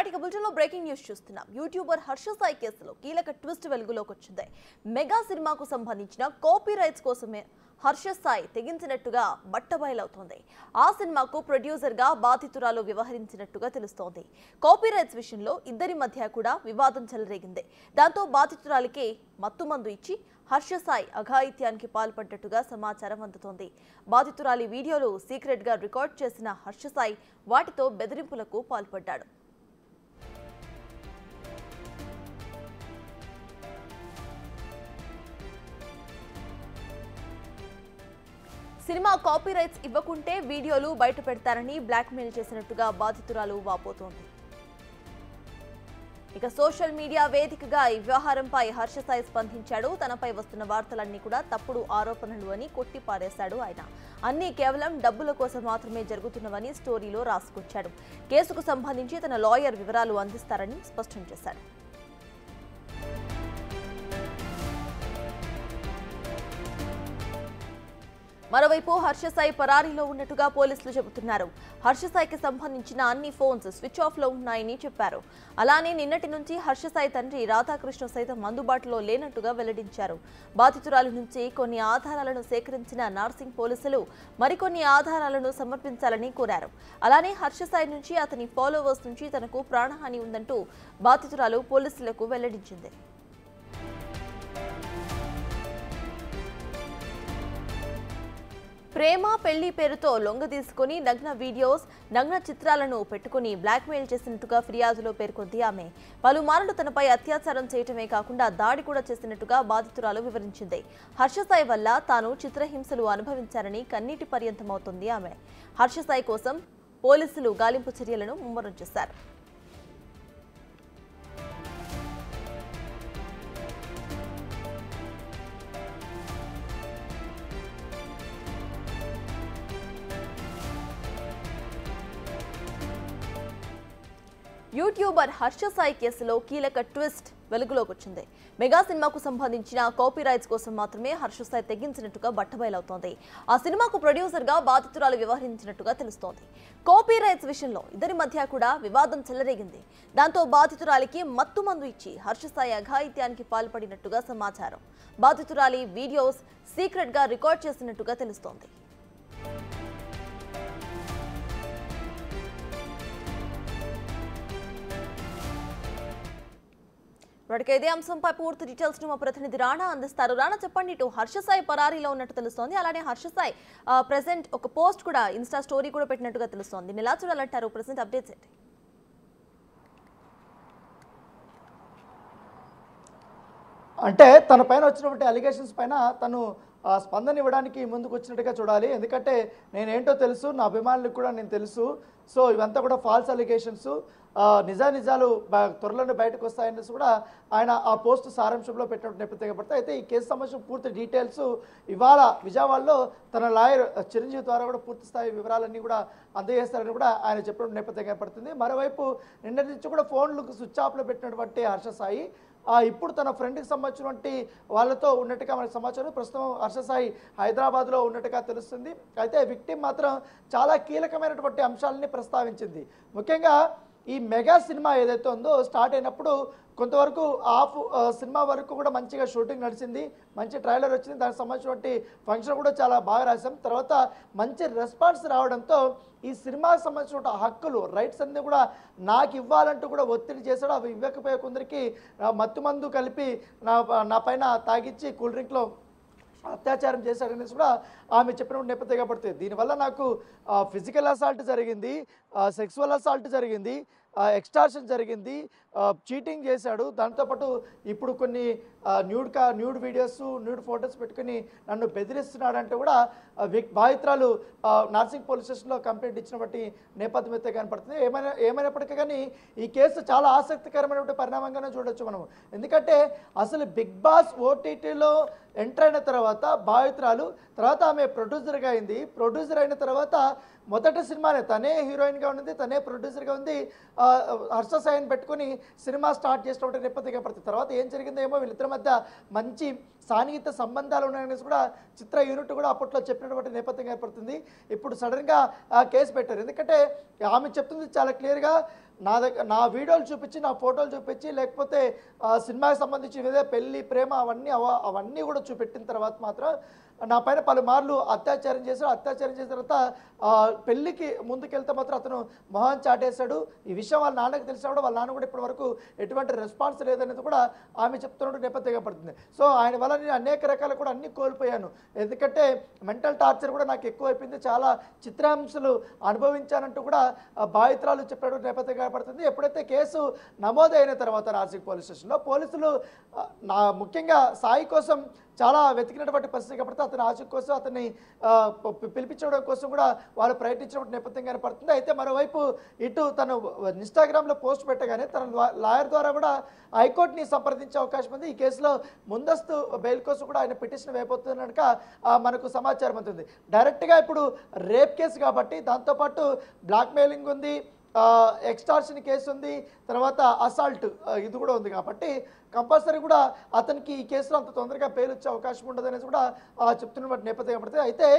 Right బులెటిన్లో breaking news చూస్తున్నాం. YouTuber Harsha Sai కేసులో కీలక ట్విస్ట్ వెలుగులోకి వచ్చింది. మెగా సినిమాకు సంబంధించిన కాపీ రైట్స్ కోసమే హర్ష సాయి తెగించినట్టుగా బట్టబయలవుతోంది. ఆ సినిమాకు ప్రొడ్యూసర్ గా బాధితురాలు వ్యవహరించినట్టుగా తెలుస్తోంది. కాపీ రైట్స్ విషయంలో ఇద్దరి మధ్య కూడా వివాదం చెలరేగింది. దాంతో బాధితురాలికి మత్తుమందు ఇచ్చి హర్ష సాయి అఘాయిత్యానికి పాల్పడ్డట్టుగా సమాచారం అందుతోంది. బాధితురాలి వీడియోలు సీక్రెట్ గా రికార్డ్ చేసిన హర్ష సాయి వాటితో బెదిరింపులకు పాల్పడ్డాడు. సినిమా కాపీ రైట్స్ ఇవ్వకుంటే వీడియోలు బయట పెడతారని బ్లాక్మెయిల్ చేసినట్టుగా బాధితురాలు వాపోతోంది. ఇక సోషల్ మీడియా వేదికగా ఈ వ్యవహారంపై హర్ష సాయి స్పందించాడు. తనపై వస్తున్న వార్తలన్నీ కూడా తప్పుడు ఆరోపణలు అని కొట్టిపారేశాడు ఆయన. అన్నీ కేవలం డబ్బుల కోసం మాత్రమే జరుగుతున్నవని స్టోరీలో రాసుకొచ్చాడు. కేసుకు సంబంధించి తన లాయర్ వివరాలు అందిస్తారని స్పష్టం చేశాడు. మరోవైపు హర్ష సాయి పరారీలో ఉన్నట్టుగా పోలీసులు చెబుతున్నారు. హర్ష సాయికి సంబంధించిన అన్ని ఫోన్స్ స్విచ్ ఆఫ్ లో ఉన్నాయని చెప్పారు. అలానే నిన్నటి నుంచి హర్ష సాయి తండ్రి రాధాకృష్ణ సైతం అందుబాటులో లేనట్టుగా వెల్లడించారు. బాధితురాలి నుంచి కొన్ని ఆధారాలను సేకరించిన నార్సింగ్ పోలీసులు మరికొన్ని ఆధారాలను సమర్పించాలని కోరారు. అలానే హర్ష సాయి నుంచి అతని ఫాలోవర్స్ నుంచి తనకు ప్రాణహాని ఉందంటూ బాధితురాలు పోలీసులకు వెల్లడించింది. ప్రేమ పెళ్లి పేరుతో లొంగ తీసుకుని నగ్న వీడియోస్ నగ్న చిత్రాలను పెట్టుకుని బ్లాక్మెయిల్ చేసినట్టుగా ఫిర్యాదులో పేర్కొంది ఆమె. పలుమార్లు తనపై అత్యాచారం చేయటమే కాకుండా దాడి కూడా చేసినట్టుగా బాధితురాలు వివరించింది. హర్ష సాయి వల్ల తాను చిత్రహింసలు అనుభవించారని కన్నీటి పర్యంతమవుతుంది ఆమె. హర్ష సాయి కోసం పోలీసులు గాలింపు చర్యలను ముమ్మరం చేశారు. యూట్యూబర్ హర్ష సాయి కేసులో కీలక ట్విస్ట్ వెలుగులోకి వచ్చింది. మెగా సినిమాకు సంబంధించిన కాపీ రైట్స్ కోసం మాత్రమే హర్ష సాయి తెగించినట్టుగా బట్టబయలవుతోంది. ఆ సినిమాకు ప్రొడ్యూసర్ గా బాధితురాలు వ్యవహరించినట్టుగా తెలుస్తోంది. కాపీ రైట్స్ విషయంలో ఇద్దరి మధ్య కూడా వివాదం చెలరేగింది. దాంతో బాధితురాలికి మత్తుమందు ఇచ్చి హర్ష సాయి అఘాయిత్యానికి పాల్పడినట్టుగా సమాచారం. బాధితురాలి వీడియోస్ సీక్రెట్ గా రికార్డ్ చేసినట్టుగా తెలుస్తోంది. ఇదే అంశంపై పూర్తి డీటెయిల్స్ ను మా ప్రతినిధి రాణా అందిస్తారు. రాణా, చెప్పండి. ఇటు హర్ష సాయి పరారీలో ఉన్నట్టు తెలుస్తోంది. అలానే హర్ష సాయి ప్రెసెంట్ ఒక పోస్ట్ కూడా ఇన్స్టా స్టోరీ కూడా పెట్టినట్టుగా తెలుస్తోంది. ఎలా చూడాలంటారు? ప్రెసెంట్ అప్డేట్స్ ఏంటి? అంటే తన పైన వచ్చినటువంటి అలిగేషన్స్ పైన తను స్పందన ఇవ్వడానికి ముందుకు వచ్చినట్టుగా చూడాలి. ఎందుకంటే నేనేంటో తెలుసు, నా అభిమానులకు కూడా నేను తెలుసు. సో ఇవంతా కూడా ఫాల్స్ అలిగేషన్స్, నిజాలు త్వరలోనే బయటకు వస్తాయనేసి కూడా ఆయన ఆ పోస్ట్ సారాంశంలో పెట్టినట్టు నేపథ్యంగా పడతాయి. అయితే ఈ కేసు సంబంధించిన పూర్తి డీటెయిల్స్ ఇవాళ విజయవాడలో తన లాయర్ చిరంజీవి ద్వారా కూడా పూర్తి స్థాయి వివరాలన్నీ కూడా అందజేస్తారని కూడా ఆయన చెప్పిన నేపథ్యంగా పడుతుంది. మరోవైపు నిన్నటి నుంచి కూడా ఫోన్లు స్విచ్ ఆఫ్లో పెట్టినటువంటి హర్ష సాయి ఇప్పుడు తన ఫ్రెండ్కి సంబంధించినటువంటి వాళ్ళతో ఉన్నట్టుగా మనకు సమాచారం. ప్రస్తుతం హర్ష సాయి హైదరాబాద్లో ఉన్నట్టుగా తెలుస్తుంది. అయితే విక్టిమ్ మాత్రం చాలా కీలకమైనటువంటి అంశాలని ప్రస్తావించింది. ముఖ్యంగా ఈ మెగా సినిమా ఏదైతే ఉందో స్టార్ట్ అయినప్పుడు కొంతవరకు సినిమా వరకు కూడా మంచిగా షూటింగ్ నడిచింది, మంచి ట్రైలర్ వచ్చింది, దానికి సంబంధించినటువంటి ఫంక్షన్ కూడా చాలా బాగా రాసాం. తర్వాత మంచి రెస్పాన్స్ రావడంతో ఈ సినిమాకి సంబంధించిన హక్కులు రైట్స్ అన్నీ కూడా నాకు ఇవ్వాలంటూ కూడా ఒత్తిడి చేశాడు. అవి ఇవ్వకపోయే కొందరికి మత్తుమందు కలిపి నా పైన తాగిచ్చి కూల్ డ్రింక్లో అత్యాచారం చేశాడనేసి కూడా ఆమె చెప్పినప్పుడు నేపథ్యంగా పడుతుంది. దీనివల్ల నాకు ఫిజికల్ అసాల్ట్ జరిగింది, సెక్సువల్ అసాల్ట్ జరిగింది, ఎక్స్టార్షన్ జరిగింది, చీటింగ్ చేశాడు. దాంతోపాటు ఇప్పుడు కొన్ని న్యూడ్ వీడియోస్, న్యూడ్ ఫొటోస్ పెట్టుకుని నన్ను బెదిరిస్తున్నాడంటే కూడా బాధితురాలు నార్సింగ్ పోలీస్ స్టేషన్లో కంప్లైంట్ ఇచ్చినటువంటి నేపథ్యం అయితే కనపడుతుంది. ఏమైనప్పటికీ కానీ ఈ కేసు చాలా ఆసక్తికరమైనటువంటి పరిణామంగానే చూడొచ్చు మనం. ఎందుకంటే అసలు బిగ్ బాస్ ఓటీటీలో ఎంటర్ అయిన తర్వాత బాధితురాలు, తర్వాత ఆమె ప్రొడ్యూసర్గా అయింది. ప్రొడ్యూసర్ అయిన తర్వాత మొదటి సినిమానే తనే హీరోయిన్గా ఉంది, తనే ప్రొడ్యూసర్గా ఉంది. హర్ష సాయిని పెట్టుకుని సినిమా స్టార్ట్ చేసినటువంటి నేపథ్యంగా పడుతుంది. తర్వాత ఏం జరిగిందో ఏమో, వీళ్ళిద్దరి మధ్య మంచి సాన్నిహిత సంబంధాలు ఉన్నాయనేసి కూడా చిత్ర యూనిట్ కూడా అప్పట్లో చెప్పినటువంటి నేపథ్యం ఏర్పడుతుంది. ఇప్పుడు సడన్గా కేసు పెట్టారు. ఎందుకంటే ఆమె చెప్తుంది చాలా క్లియర్గా, నా వీడియోలు చూపించి నా ఫోటోలు చూపించి లేకపోతే సినిమాకి సంబంధించి ఏదో పెళ్లి ప్రేమ అవన్నీ కూడా చూపెట్టిన తర్వాత మాత్రం నా పైన పలుమార్లు అత్యాచారం చేశాడు. అత్యాచారం చేసిన తర్వాత పెళ్లికి ముందుకెళ్తే మాత్రం అతను మొహం చాటేశాడు. ఈ విషయం వాళ్ళ నాన్నకి తెలిసినా కూడా వాళ్ళ నాన్న కూడా ఇప్పటి వరకు ఎటువంటి రెస్పాన్స్ లేదనేది కూడా ఆమె చెప్తున్నట్టు నేపథ్యంగా పడుతుంది. సో ఆయన వల్ల నేను అనేక రకాలు కూడా అన్ని కోల్పోయాను, ఎందుకంటే మెంటల్ టార్చర్ కూడా నాకు ఎక్కువ అయిపోయింది, చాలా చిత్రాంశాలు అనుభవించానంటూ కూడా బాధితురాలు చెప్పడం నేపథ్యంగా పడుతుంది. ఎప్పుడైతే కేసు నమోదైన తర్వాత నాసిక్ పోలీస్ స్టేషన్లో పోలీసులు ముఖ్యంగా సాయి కోసం చాలా వెతికినటువంటి పరిస్థితి కాబట్టి అతని ఆచూకీ కోసం అతన్ని పిలిపించడం కోసం కూడా వాళ్ళు ప్రయత్నించినటువంటి నేపథ్యంగానే పడుతుంది. అయితే మరోవైపు ఇటు తను ఇన్స్టాగ్రామ్లో పోస్ట్ పెట్టగానే తన లాయర్ ద్వారా కూడా హైకోర్టుని సంప్రదించే అవకాశం ఉంది. ఈ కేసులో ముందస్తు బెయిల్ కోసం కూడా ఆయన పిటిషన్ వేయబోతున్నట్టుక మనకు సమాచారం ఉంటుంది. డైరెక్ట్గా ఇప్పుడు రేప్ కేసు కాబట్టి దాంతోపాటు బ్లాక్మెయిలింగ్ ఉంది, ఎక్స్టార్షన్ కేసు ఉంది, తర్వాత అసాల్ట్ ఇది కూడా ఉంది కాబట్టి కంపల్సరీ కూడా అతనికి ఈ కేసులో అంత తొందరగా బెయిల్ వచ్చే అవకాశం ఉండదు అనేసి కూడా చెప్తున్నటువంటి నేపథ్యం పడుతుంది. అయితే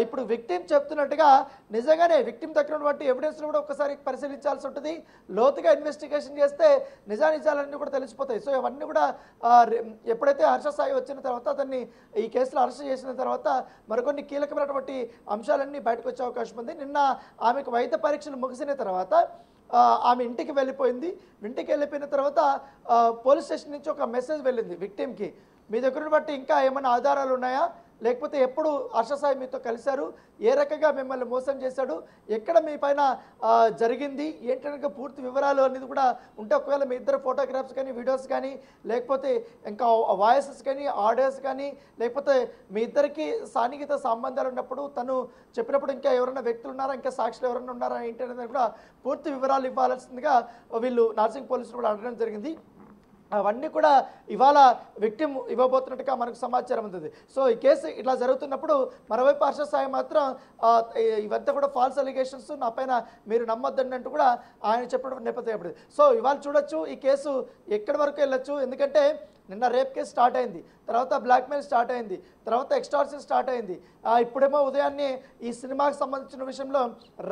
ఇప్పుడు విక్టిమ్ చెప్తున్నట్టుగా నిజంగానే విక్టిమ్ దగ్గర ఉన్నటువంటి ఎవిడెన్స్ను కూడా ఒకసారి పరిశీలించాల్సి ఉంటుంది. లోతుగా ఇన్వెస్టిగేషన్ చేస్తే నిజానిజాలన్నీ కూడా తెలిసిపోతాయి. సో ఇవన్నీ కూడా ఎప్పుడైతే హర్ష సాయి వచ్చిన తర్వాత అతన్ని ఈ కేసులో అరెస్ట్ చేసిన తర్వాత మరికొన్ని కీలకమైనటువంటి అంశాలన్నీ బయటకు వచ్చే అవకాశం ఉంది. నిన్న ఆమెకు వైద్య పరీక్షలు ముగిసిన తర్వాత ఆమె ఇంటికి వెళ్ళిపోయింది. ఇంటికి వెళ్ళిపోయిన తర్వాత పోలీస్ స్టేషన్ నుంచి ఒక మెసేజ్ వెళ్ళింది విక్టిమ్కి, మీ దగ్గర బట్టి ఇంకా ఏమైనా ఆధారాలు ఉన్నాయా, లేకపోతే ఎప్పుడు హర్ష సాయి మీతో కలిశారు, ఏ రకంగా మిమ్మల్ని మోసం చేశాడు, ఎక్కడ మీ పైన జరిగింది ఏంటంటే పూర్తి వివరాలు అనేది కూడా ఉంటే ఒకవేళ మీ ఇద్దరు ఫోటోగ్రాఫ్స్ కానీ వీడియోస్ కానీ లేకపోతే ఇంకా వాయిసెస్ కానీ ఆడియోస్ కానీ లేకపోతే మీ ఇద్దరికి సాన్నిహిత సంబంధాలు ఉన్నప్పుడు తను చెప్పినప్పుడు ఇంకా ఎవరైనా వ్యక్తులు ఉన్నారా, ఇంకా సాక్షులు ఎవరైనా ఉన్నారా ఏంటి అనేది కూడా పూర్తి వివరాలు ఇవ్వాల్సిందిగా వీళ్ళు నార్సింగ్ పోలీసులు కూడా అడగడం జరిగింది. అవన్నీ కూడా ఇవాళ విక్టిమ్ ఇవ్వబోతున్నట్టుగా మనకు సమాచారం ఉంటుంది. సో ఈ కేసు ఇట్లా జరుగుతున్నప్పుడు మరోవైపు హర్ష సాయి మాత్రం ఇవంతా కూడా ఫాల్స్ అలిగేషన్స్, నా పైన మీరు నమ్మొద్దండి అంటూ కూడా ఆయన చెప్పడం నేపథ్యం. సో ఇవాళ చూడొచ్చు ఈ కేసు ఎక్కడి వరకు వెళ్ళొచ్చు, ఎందుకంటే నిన్న రేప్ కేసు స్టార్ట్ అయింది, తర్వాత బ్లాక్మెయిల్ స్టార్ట్ అయింది, తర్వాత ఎక్స్టార్షన్ స్టార్ట్ అయింది, ఇప్పుడేమో ఉదయాన్నే ఈ సినిమాకి సంబంధించిన విషయంలో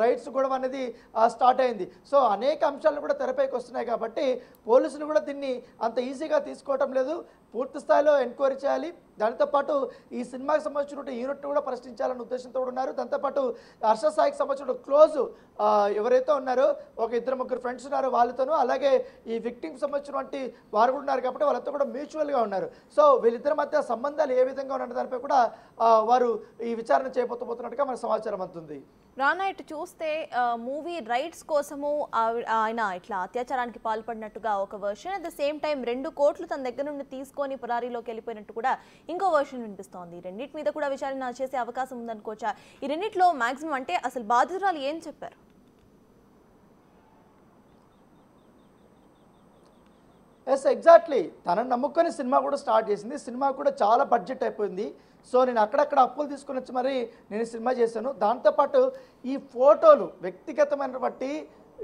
రైట్స్ గొడవ అనేది స్టార్ట్ అయింది. సో అనేక అంశాలు కూడా తెరపైకి వస్తున్నాయి కాబట్టి పోలీసులు కూడా దీన్ని అంత ఈజీగా తీసుకోవటం లేదు, పూర్తి స్థాయిలో ఎంక్వైరీ చేయాలి. దాంతోపాటు ఈ సినిమాకి సంబంధించిన యూనిట్ను కూడా ప్రశ్నించాలనే ఉద్దేశంతో ఉన్నారు. దాంతోపాటు హర్ష సాయికి సంబంధించిన క్లోజ్ ఎవరైతే ఉన్నారో ఒక ఇద్దరు ముగ్గురు ఫ్రెండ్స్ ఉన్నారో వాళ్ళతోనూ, అలాగే ఈ విక్టిమ్కి సంబంధించినటువంటి వారు కూడా ఉన్నారు కాబట్టి వాళ్ళతో కూడా మ్యూచువల్గా ఉన్నారు. సో వీళ్ళిద్దరి మధ్య సంబంధాలు ఏ విధంగా ఉన్న దానిపై కూడా వారు ఈ విచారణ చేయబోతున్నట్టుగా మనకు సమాచారం అందుతుంది. రానా ఇటు చూస్తే మూవీ రైట్స్ కోసము ఆయన ఇట్లా అత్యాచారానికి పాల్పడినట్టుగా ఒక version, at the same time 2 కోట్లు తన దగ్గర నుండి తీసుకొని పరారీలోకి వెళ్ళిపోయినట్టు కూడా ఇంకో వర్షన్ వినిపిస్తోంది. రెండింటి మీద కూడా విచారణ చేసే అవకాశం ఉందనుకోవచ్చా? ఈ రెండింటిలో మాక్సిమం అంటే అసలు బాధితురాలు ఏం చెప్పారు? ఎస్ ఎగ్జాక్ట్లీ, తనను నమ్ముకొని సినిమా కూడా స్టార్ట్ చేసింది. సినిమా కూడా చాలా బడ్జెట్ అయిపోయింది. సో నేను అక్కడక్కడ అప్పులు తీసుకుని వచ్చి మరి నేను సినిమా చేశాను. దాంతోపాటు ఈ ఫోటోలు వ్యక్తిగతమైనటువంటి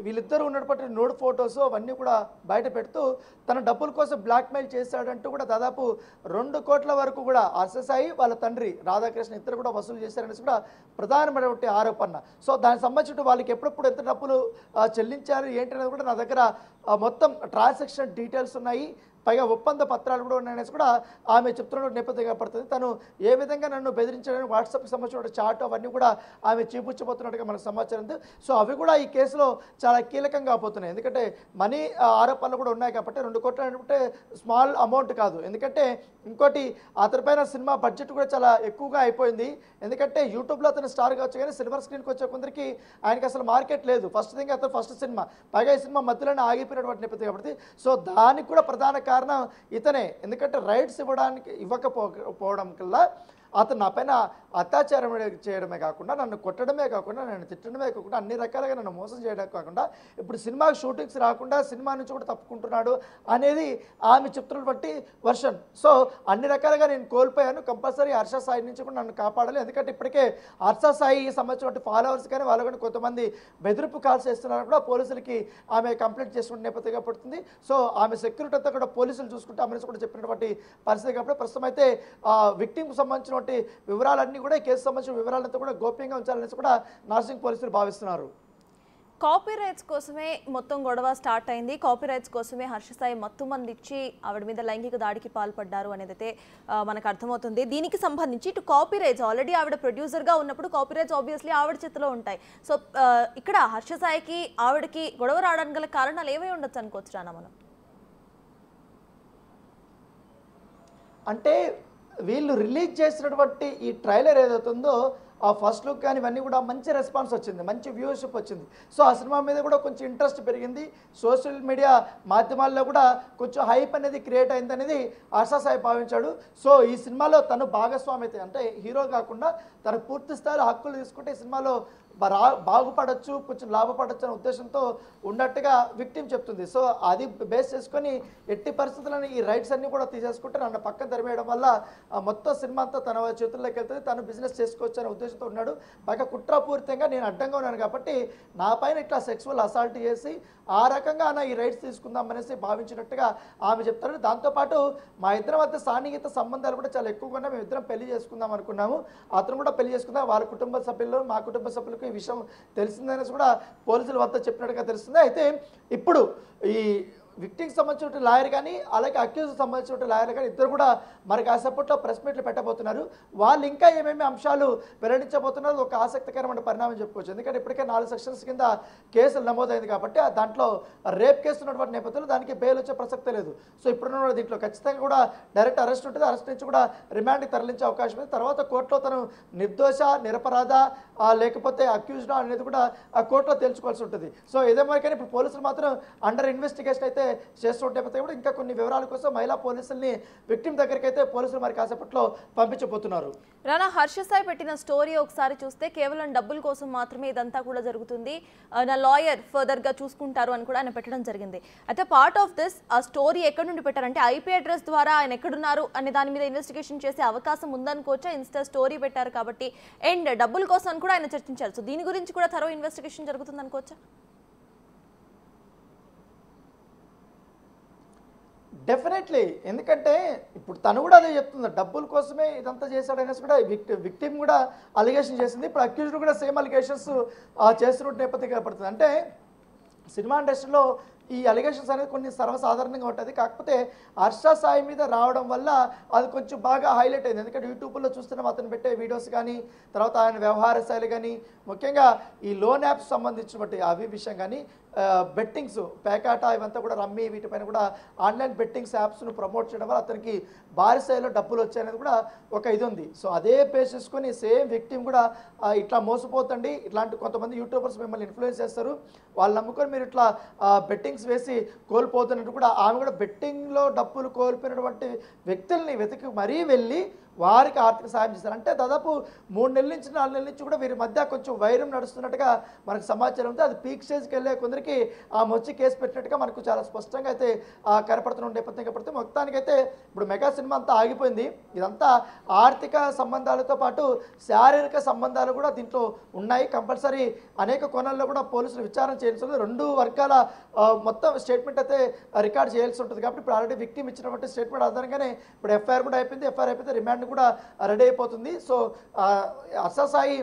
వీళ్ళిద్దరూ ఉన్నటువంటి నోడ్ ఫొటోస్ అవన్నీ కూడా బయట పెడుతూ తన డబ్బుల కోసం బ్లాక్మెయిల్ చేశాడంటూ కూడా దాదాపు 2 కోట్ల వరకు కూడా హర్ష సాయి వాళ్ళ తండ్రి రాధాకృష్ణ ఇద్దరు కూడా వసూలు చేశారనేసి కూడా ప్రధానమైనటువంటి ఆరోపణ. సో దానికి సంబంధించి వాళ్ళకి ఎప్పుడప్పుడు ఎంత డబ్బులు చెల్లించారు ఏంటనేది కూడా నా దగ్గర మొత్తం ట్రాన్సాక్షన్ డీటెయిల్స్ ఉన్నాయి, పైగా ఒప్పంద పత్రాలు కూడా ఉన్నాయనేసి కూడా ఆమె చెప్తున్న నేపథ్యంగా పడుతుంది. తను ఏ విధంగా నన్ను బెదిరించడానికి వాట్సాప్కి సంబంధించిన చాట్ అవన్నీ కూడా ఆమె చూపించబోతున్నట్టుగా మనకు సమాచారం ఉంది. సో అవి కూడా ఈ కేసులో చాలా కీలకంగా పోతున్నాయి, ఎందుకంటే మనీ ఆరోపణలు కూడా ఉన్నాయి కాబట్టి 2 కోట్లు అంటే స్మాల్ అమౌంట్ కాదు. ఎందుకంటే ఇంకోటి అతనిపైన సినిమా బడ్జెట్ కూడా చాలా ఎక్కువగా అయిపోయింది. ఎందుకంటే యూట్యూబ్లో అతను స్టార్ కావచ్చు కానీ సిల్వర్ స్క్రీన్కి వచ్చే కొందరికి ఆయనకి అసలు మార్కెట్ లేదు. ఫస్ట్ థింగ్ అతను ఫస్ట్ సినిమా, పైగా ఈ సినిమా మధ్యలోనే ఆగిపోయినటువంటి నేపథ్యం కాబట్టి సో దానికి కూడా ప్రధాన కారణం ఇతనే. ఎందుకంటే రైట్స్ ఇవ్వకపోవడం కల్లా అతను నా పైన అత్యాచారం చేయడమే కాకుండా నన్ను కొట్టడమే కాకుండా నన్ను తిట్టడమే కాకుండా అన్ని రకాలుగా నన్ను మోసం చేయడం కాకుండా ఇప్పుడు సినిమా షూటింగ్స్ రాకుండా సినిమా నుంచి కూడా తప్పుకుంటున్నాడు అనేది ఆమె చెప్తున్నటువంటి వర్షన్. సో అన్ని రకాలుగా నేను కోల్పోయాను, కంపల్సరీ హర్ష సాయి నుంచి కూడా నన్ను కాపాడాలి. ఎందుకంటే ఇప్పటికే హర్ష సాయి సంబంధించిన ఫాలోవర్స్ కానీ వాళ్ళు కూడా కొంతమంది బెదిరింపు కాల్స్ చేస్తున్నారు కూడా పోలీసులకి ఆమె కంప్లైంట్ చేసుకునే నేపథ్యంగా పడుతుంది. సో ఆమె సెక్యూరిటీ అంతా కూడా పోలీసులు చూసుకుంటే ఆమె కూడా చెప్పినటువంటి పరిస్థితి కాబట్టి ప్రస్తుతం అయితే విక్టిమ్కి సంబంధించిన వివరాలన్నీ కూడా ఈ కేసు సంబంధించిన వివరాలంతా కూడా గోప్యంగా ఉంచాలనేసి కూడా నార్సింగ్ పోలీసులు భావిస్తున్నారు. కాపీ రైట్స్ కోసమే మొత్తం గొడవ స్టార్ట్ అయింది. కాపీ రైట్స్ కోసమే హర్ష సాయి మత్తుమంది ఇచ్చి ఆవిడ మీద లైంగిక దాడికి పాల్పడ్డారు అనేది మనకు అర్థమవుతుంది. దీనికి సంబంధించి ఇటు కాపీ రైట్స్ ఆల్రెడీ ఆవిడ ప్రొడ్యూసర్గా ఉన్నప్పుడు కాపీ రైట్స్ ఆబ్వియస్లీ ఆవిడ చేతిలో ఉంటాయి. సో ఇక్కడ హర్ష సాయికి ఆవిడకి గొడవ రావడానికి గల కారణాలు ఏవై ఉండొచ్చు అనుకోవచ్చు రానా మనం? అంటే వీళ్ళు రిలీజ్ చేసినటువంటి ఈ ట్రైలర్ ఏదైతుందో ఆ ఫస్ట్ లుక్ కానీ ఇవన్నీ కూడా మంచి రెస్పాన్స్ వచ్చింది, మంచి వ్యూవర్షిప్ వచ్చింది. సో ఆ సినిమా మీద కూడా కొంచెం ఇంట్రెస్ట్ పెరిగింది. సోషల్ మీడియా మాధ్యమాల్లో కూడా కొంచెం హైప్ అనేది క్రియేట్ అయింది అనేది హర్ష సాయి భావించాడు. సో ఈ సినిమాలో తను భాగస్వామి అయితే, అంటే హీరో కాకుండా తను పూర్తి స్థాయిలో హక్కులు తీసుకుంటే ఈ సినిమాలో బాగుపడవచ్చు, కొంచెం లాభపడచ్చు అనే ఉద్దేశంతో ఉన్నట్టుగా విక్టిమ్ చెప్తుంది. సో అది బేస్ చేసుకొని ఎట్టి పరిస్థితులను ఈ రైట్స్ అన్ని కూడా తీసేసుకుంటే నన్ను పక్కన తరిమేయడం వల్ల మొత్తం సినిమా అంతా తన చేతుల్లోకి వెళ్తుంది, తను బిజినెస్ చేసుకోవచ్చు అనే ఉద్దేశంతో ఉన్నాడు. పైగా కుట్రపూరితంగా నేను అడ్డంగా ఉన్నాను కాబట్టి నా పైన ఇట్లా సెక్సువల్ అసాల్ట్ చేసి ఆ రకంగా ఈ రైట్స్ తీసుకుందాం అనేసి భావించినట్టుగా ఆమె చెప్తారు. దాంతోపాటు మా ఇద్దరి మధ్య సాన్నిహిత సంబంధాలు కూడా చాలా ఎక్కువగా మేము ఇద్దరం పెళ్లి చేసుకుందాం అనుకున్నాము, అతను కూడా పెళ్లి చేసుకుందాం, వాళ్ళ కుటుంబ సభ్యులు మా కుటుంబ సభ్యులకు ఈ విషయం తెలిసిందనేసి కూడా పోలీసుల వద్ద చెప్పినట్టుగా తెలుస్తుంది. అయితే ఇప్పుడు ఈ విక్టిమ్కి సంబంధించిన లాయర్ కానీ అలాగే అక్యూజ్కి సంబంధించిన లాయర్ కానీ ఇద్దరు కూడా మరి కాసేపట్లో ప్రెస్ మీట్లు పెట్టబోతున్నారు. వాళ్ళు ఇంకా ఏమేమి అంశాలు వెల్లడించబోతున్నారు ఒక ఆసక్తికరమైన పరిణామం చెప్పుకోవచ్చు. ఎందుకంటే ఇప్పటికే 4 సెక్షన్స్ కింద కేసులు నమోదైంది కాబట్టి దాంట్లో రేప్ కేసు ఉన్నటువంటి నేపథ్యంలో దానికి బెయిల్ వచ్చే ప్రసక్తే లేదు. సో ఇప్పుడున్న దీంట్లో ఖచ్చితంగా కూడా డైరెక్ట్ అరెస్ట్ ఉంటుంది, అరెస్ట్ నుంచి కూడా రిమాండ్కి తరలించే అవకాశం ఉంది. తర్వాత కోర్టులో తను నిర్దోష నిరపరాధ లేకపోతే అక్యూజ్డా అనేది కూడా ఆ కోర్టులో తేల్చుకోవాల్సి ఉంటుంది. సో ఏదేమో కానీ ఇప్పుడు పోలీసులు మాత్రం అండర్ ఇన్వెస్టిగేషన్ అయితే చేస్తుంటే కూడా ఇంకా కొన్ని వివరాల కోసం మహిళా పోలీసుల్ని విక్టిమ్ దగ్గరికి అయితే పోలీసులు మరి కాసేపట్లో పంపించబోతున్నారు. రానా, హర్ష సాయి పెట్టిన స్టోరీ ఒకసారి చూస్తే కేవలం డబ్బుల కోసం మాత్రమే ఇదంతా కూడా జరుగుతుంది, నా లాయర్ ఫర్దర్ గా చూసుకుంటారు అని కూడా ఆయన పెట్టడం జరిగింది. అయితే పార్ట్ ఆఫ్ దిస్ ఆ స్టోరీ ఎక్కడి నుండి పెట్టారంటే ఐపీ అడ్రస్ ద్వారా ఆయన ఎక్కడున్నారు అనే దాని మీద ఇన్వెస్టిగేషన్ చేసే అవకాశం ఉందనుకోవచ్చా? ఇన్స్టా స్టోరీ పెట్టారు కాబట్టి అండ్ డబ్బుల కోసం అని కూడా ఆయన చర్చించారు. సో దీని గురించి కూడా థరో ఇన్వెస్టిగేషన్ జరుగుతుంది అనుకోవచ్చా? డెఫినెట్లీ, ఎందుకంటే ఇప్పుడు తను కూడా అదే చెప్తుంది, డబ్బుల కోసమే ఇదంతా చేశాడనేసి కూడా విక్టిమ్ కూడా అలిగేషన్ చేసింది. ఇప్పుడు అక్యూజ్డ్ కూడా సేమ్ అలిగేషన్స్ చేస్తున్న నేపథ్యం కనపడుతుంది. అంటే సినిమా ఇండస్ట్రీలో ఈ అలిగేషన్స్ అనేది కొన్ని సర్వసాధారణంగా ఉంటుంది. కాకపోతే హర్ష సాయి మీద రావడం వల్ల అది కొంచెం బాగా హైలైట్ అయింది. ఎందుకంటే యూట్యూబ్లో చూస్తున్నాం అతను పెట్టే వీడియోస్ కానీ తర్వాత ఆయన వ్యవహార శైలి కానీ ముఖ్యంగా ఈ లోన్ యాప్స్ సంబంధించినటువంటి అవి విషయం కానీ బెట్టింగ్స్ పేకాట ఇవంతా కూడా రమ్మీ వీటిపైన కూడా ఆన్లైన్ బెట్టింగ్స్ యాప్స్ను ప్రమోట్ చేయడం వల్ల అతనికి భారీ స్థాయిలో డబ్బులు వచ్చాయనేది కూడా ఒక ఇది ఉంది. సో అదే బేస్ చేసుకొని సేమ్ విక్టిమ్ కూడా ఇట్లా మోసపోతండి, ఇట్లాంటి కొంతమంది యూట్యూబర్స్ మిమ్మల్ని ఇన్ఫ్లుయెన్స్ చేస్తారు, వాళ్ళు నమ్ముకొని మీరు ఇట్లా బెట్టింగ్స్ వేసి కోల్పోతున్నట్టు కూడా ఆమె కూడా బెట్టింగ్లో డబ్బులు కోల్పోయినటువంటి వ్యక్తుల్ని వెతికి మరీ వెళ్ళి వారికి ఆర్థిక సాయం చేశారు. అంటే దాదాపు 3 నెలల నుంచి 4 నెలల నుంచి కూడా వీరి మధ్య కొంచెం వైరం నడుస్తున్నట్టుగా మనకు సమాచారం ఉంది. అది పీక్ స్టేజ్కి వెళ్ళే కొందరికి వచ్చి కేసు పెట్టినట్టుగా మనకు చాలా స్పష్టంగా అయితే కనపడుతున్న నేపథ్యం కనపడుతుంది. మొత్తానికైతే ఇప్పుడు మెగా సినిమా అంతా ఆగిపోయింది. ఇదంతా ఆర్థిక సంబంధాలతో పాటు శారీరక సంబంధాలు కూడా దీంట్లో ఉన్నాయి. కంపల్సరీ అనేక కోణాల్లో కూడా పోలీసులు విచారణ చేయాల్సి ఉంటుంది. 2 వర్గాల మొత్తం స్టేట్మెంట్ అయితే రికార్డ్ చేయాల్సి ఉంటుంది. కాబట్టి ఇప్పుడు ఆల్రెడీ విక్టిమ్ ఇచ్చినటువంటి స్టేట్మెంట్ ఆధారంగానే ఇప్పుడు ఎఫ్ఐఆర్ కూడా అయిపోయింది. ఎఫ్ఐఆర్ అయిపోతే రిమాండ్ కూడా రెడీ అయిపోతుంది. సో హర్ష సాయి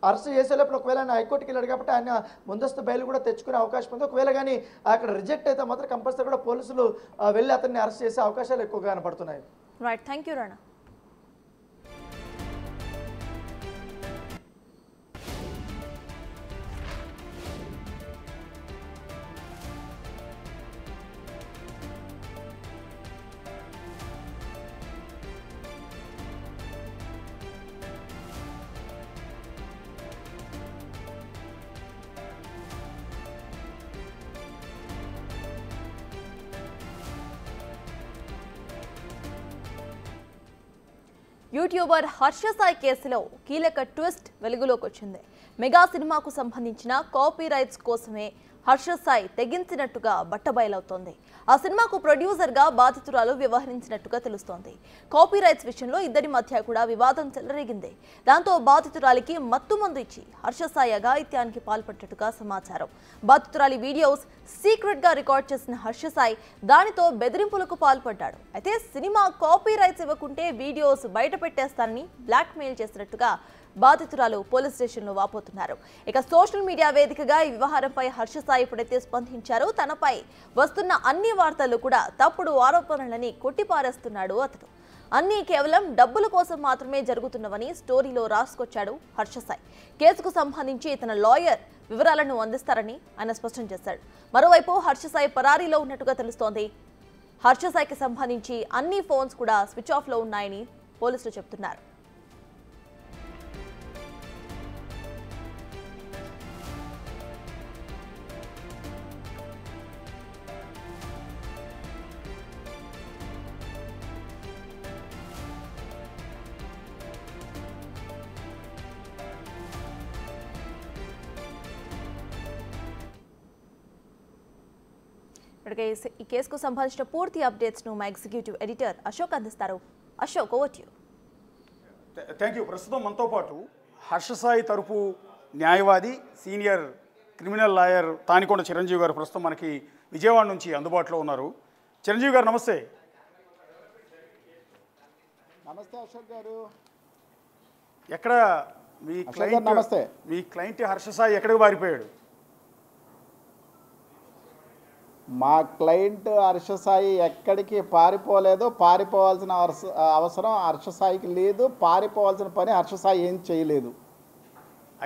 అరెస్ట్ చేసేటప్పుడు ఒకవేళ ఆయన హైకోర్టుకి వెళ్ళాడు కాబట్టి ఆయన ముందస్తు బెయిల్ కూడా తెచ్చుకునే అవకాశం ఉంది. ఒకవేళ కానీ అక్కడ రిజెక్ట్ అయితే మాత్రం కంపల్సరీ కూడా పోలీసులు వెళ్ళి అతన్ని అరెస్ట్ చేసే అవకాశాలు ఎక్కువగా కనపడుతున్నాయి. Right, thank you Rana. YouTuber Harsha Sai కేసులో కీలక ట్విస్ట్ వెలుగులోకి వచ్చింది. మెగా సినిమాకు సంబంధించిన కాపీ రైట్స్ కోసమే హర్ష సాయి తెగించినట్టుగా బట్టబయలవుతోంది. ఆ సినిమాకు ప్రొడ్యూసర్గా బాధితురాలు వ్యవహరించినట్టుగా తెలుస్తోంది. కాపీ రైట్స్ విషయంలో ఇద్దరి మధ్య కూడా వివాదం చెలరేగింది. దాంతో బాధితురాలికి మత్తుమందు ఇచ్చి హర్ష సాయి అఘాయిత్యానికి పాల్పడ్డట్టుగా సమాచారం. బాధితురాలి వీడియోస్ సీక్రెట్ గా రికార్డ్ చేసిన హర్ష సాయి దానితో బెదిరింపులకు పాల్పడ్డాడు. అయితే సినిమా కాపీ రైట్స్ ఇవ్వకుంటే వీడియోస్ బయట పెట్టేస్తానని బ్లాక్ మెయిల్ చేసినట్టుగా బాధితురాలు పోలీస్ స్టేషన్లో వాపోతున్నారు. ఇక సోషల్ మీడియా వేదికగా ఈ వ్యవహారంపై హర్ష సాయి ఇప్పుడైతే స్పందించారు. తనపై వస్తున్న అన్ని వార్తలు కూడా తప్పుడు ఆరోపణలని కొట్టిపారేస్తున్నాడు అతను. అన్నీ కేవలం డబ్బుల కోసం మాత్రమే జరుగుతున్నవని స్టోరీలో రాసుకొచ్చాడు హర్ష సాయి. కేసుకు సంబంధించి తన లాయర్ వివరాలను అందిస్తారని ఆయన స్పష్టం చేశాడు. మరోవైపు హర్ష సాయి పరారీలో ఉన్నట్టుగా తెలుస్తోంది. హర్ష సాయికి సంబంధించి అన్ని ఫోన్స్ కూడా స్విచ్ ఆఫ్ లో ఉన్నాయని పోలీసులు చెబుతున్నారు. ఈ కేసుకు సంబంధించిన పూర్తి అప్డేట్స్ ను మా ఎగ్జిక్యూటివ్ ఎడిటర్ అశోక్ అందిస్తారు. Ashok, over to you. Thank you. ప్రస్తుతం మనతో పాటు హర్ష సాయి తరపు న్యాయవాది senior criminal lawyer Tanikonda Chiranjeevi గారు ప్రస్తుతం మనకి విజయవాడ నుంచి అందుబాటులో ఉన్నారు. చిరంజీవి గారు నమస్తే. నమస్తే అశోక్ గారు. ఎక్కడ మీ క్లయింట్ హర్ష సాయి ఎక్కడికి పారిపోయాడు? మా క్లయింట్ హర్ష సాయి ఎక్కడికి పారిపోలేదు. పారిపోవాల్సిన అవసరం హర్ష సాయికి లేదు. పారిపోవాల్సిన పని హర్ష సాయి ఏం చేయలేదు.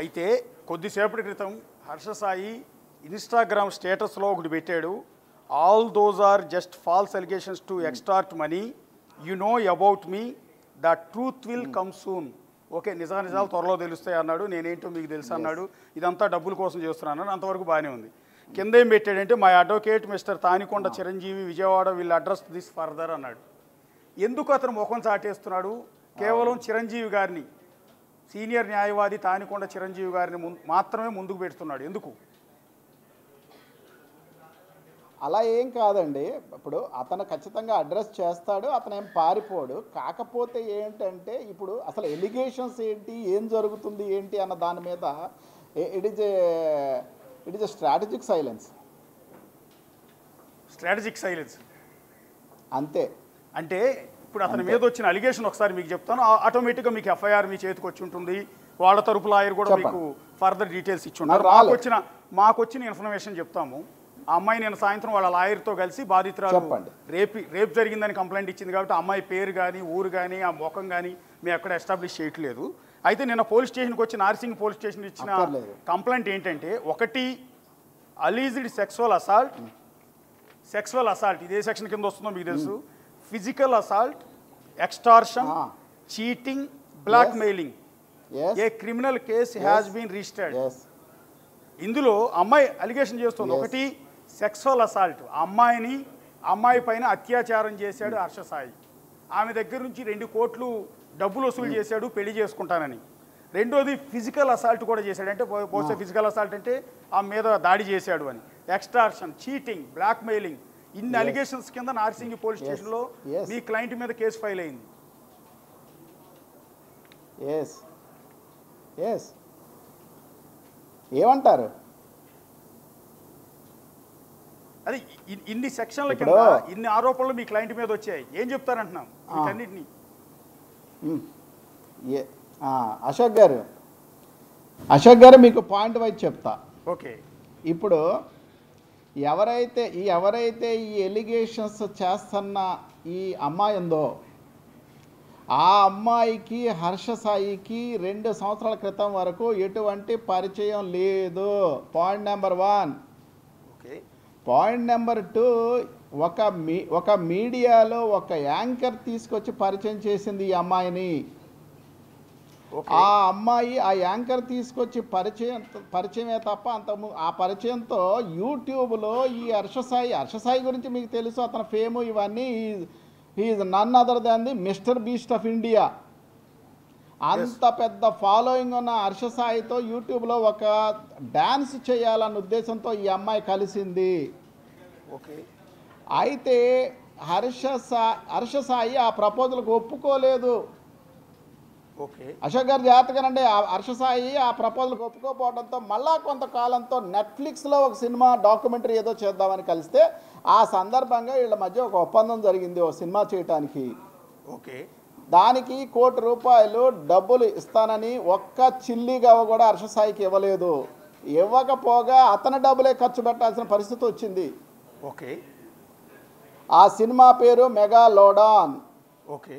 అయితే కొద్దిసేపటి క్రితం హర్ష సాయి ఇన్స్టాగ్రామ్ స్టేటస్లో ఒకటి పెట్టాడు. All those are just false allegations to extort money. You know about me, the truth will come soon. Okay, నిజాలు త్వరలో తెలుస్తాయి అన్నాడు. నేనేంటో మీకు తెలుసు అన్నాడు. ఇదంతా డబ్బుల కోసం చేస్తున్నాను. అంతవరకు బాగానే ఉంది. కింద ఏం పెట్టాడంటే my advocate mister Tanikonda Chiranjeevi Vijayawada will address this further అన్నాడు. ఎందుకు అతను ముఖం చాటేస్తున్నాడు? కేవలం చిరంజీవి గారిని, సీనియర్ న్యాయవాది తానికొండ చిరంజీవి గారిని మాత్రమే ముందుకు పెడుతున్నాడు. ఎందుకు? అలా ఏం కాదండి. ఇప్పుడు అతను ఖచ్చితంగా అడ్రస్ చేస్తాడు. అతను ఏం పారిపోడు. కాకపోతే ఏంటంటే ఇప్పుడు అసలు ఎలిగేషన్స్ ఏంటి, ఏం జరుగుతుంది ఏంటి అన్న దాని మీద it is a strategic silence. అంతే. అంటే ఇప్పుడు అతని మీద వచ్చిన అలిగేషన్ ఒకసారి మీకు చెప్తాను. ఆటోమేటిక్గా మీకు ఎఫ్ఐఆర్ మీ చేతికి వచ్చి ఉంటుంది. వాళ్ళ తరపు లాయర్ కూడా మీకు ఫర్దర్ డీటెయిల్స్ ఇచ్చి ఉంటారు. మాకు వచ్చిన ఇన్ఫర్మేషన్ చెప్తాము. ఆ అమ్మాయి నేను సాయంత్రం వాళ్ళ లాయర్తో కలిసి బాధితురాలు రేప్ జరిగిందని కంప్లైంట్ ఇచ్చింది కాబట్టి అమ్మాయి పేరు కానీ ఊరు కానీ ఆ ముఖం కానీ మేము ఎక్కడ ఎస్టాబ్లిష్ చేయట్లేదు. అయితే నిన్న పోలీస్ స్టేషన్కి వచ్చి నార్సింగ్ పోలీస్ స్టేషన్ ఇచ్చిన కంప్లైంట్ ఏంటంటే, ఒకటి అలీజ్డ్ సెక్సువల్ అసాల్ట్, ఇదే సెక్షన్ కింద వస్తుందో మీకు తెలుసు. Physical assault, extortion, cheating, blackmailing. A criminal case has been registered. ఇందులో అమ్మాయి అలిగేషన్ చేస్తుంది. ఒకటి సెక్సువల్ అసాల్ట్, అమ్మాయి పైన అత్యాచారం చేశాడు హర్ష సాయి. ఆమె దగ్గర నుంచి 2 కోట్లు డబ్బులు వసూలు చేశాడు పెళ్లి చేసుకుంటానని. రెండోది ఫిజికల్ అసాల్ట్ కూడా చేశాడు. అంటే బహుశా ఫిజికల్ అసాల్ట్ అంటే ఆమె మీద దాడి చేశాడు అని. ఎక్స్టార్షన్, చీటింగ్, బ్లాక్ మెయిలింగ్, ఇన్ని అలిగేషన్స్ కింద నార్సింగి పోలీస్ స్టేషన్లో మీ క్లయింట్ మీద కేసు ఫైల్ అయింది. ఏమంటారు? అది ఇన్ని సెక్షన్ల కింద ఇన్ని ఆరోపణలు మీ క్లయింట్ మీద వచ్చాయి. ఏం చెప్తారంటున్నాం వీటన్నిటిని? అశోక్ గారు మీకు పాయింట్ వైజ్ చెప్తా. ఓకే. ఇప్పుడు ఎవరైతే ఈ ఎలిగేషన్స్ చేస్తున్న ఈ అమ్మాయి ఉందో ఆ అమ్మాయికి హర్ష సాయికి 2 సంవత్సరాల క్రితం వరకు ఎటువంటి పరిచయం లేదు. Point number 1. పాయింట్ నెంబర్ 2, ఒక మీడియాలో ఒక యాంకర్ తీసుకొచ్చి పరిచయం చేసింది ఈ అమ్మాయిని. ఆ అమ్మాయి ఆ యాంకర్ తీసుకొచ్చి పరిచయమే తప్ప ఆ పరిచయంతో యూట్యూబ్లో ఈ హర్ష సాయి గురించి మీకు తెలుసు. అతని ఫేమ్ ఇవన్నీ is none other than the Mister Beast of India. అంత పెద్ద ఫాలోయింగ్ ఉన్న హర్ష సాయితో యూట్యూబ్లో ఒక డ్యాన్స్ చేయాలన్న ఉద్దేశంతో ఈ అమ్మాయి కలిసింది. ఓకే. అయితే హర్ష సాయి ఆ ప్రపోజల్కి ఒప్పుకోలేదు. అశోక్ గారు జాగ్రత్తగానండి. హర్ష సాయి ఆ ప్రపోజల్కి ఒప్పుకోకపోవడంతో మళ్ళా కొంతకాలంతో నెట్ఫ్లిక్స్లో ఒక సినిమా డాక్యుమెంటరీ ఏదో చేద్దామని కలిస్తే ఆ సందర్భంగా వీళ్ళ మధ్య ఒక ఒప్పందం జరిగింది, ఒక సినిమా చేయటానికి. ఓకే. దానికి ₹1 కోటి డబ్బులు ఇస్తానని ఒక్క చిల్లిగా కూడా హర్ష సాయికి ఇవ్వలేదు. ఇవ్వకపోగా అతని డబ్బులే ఖర్చు పెట్టాల్సిన పరిస్థితి వచ్చింది. ఓకే. ఆ సినిమా పేరు మెగాలోడాన్. ఓకే.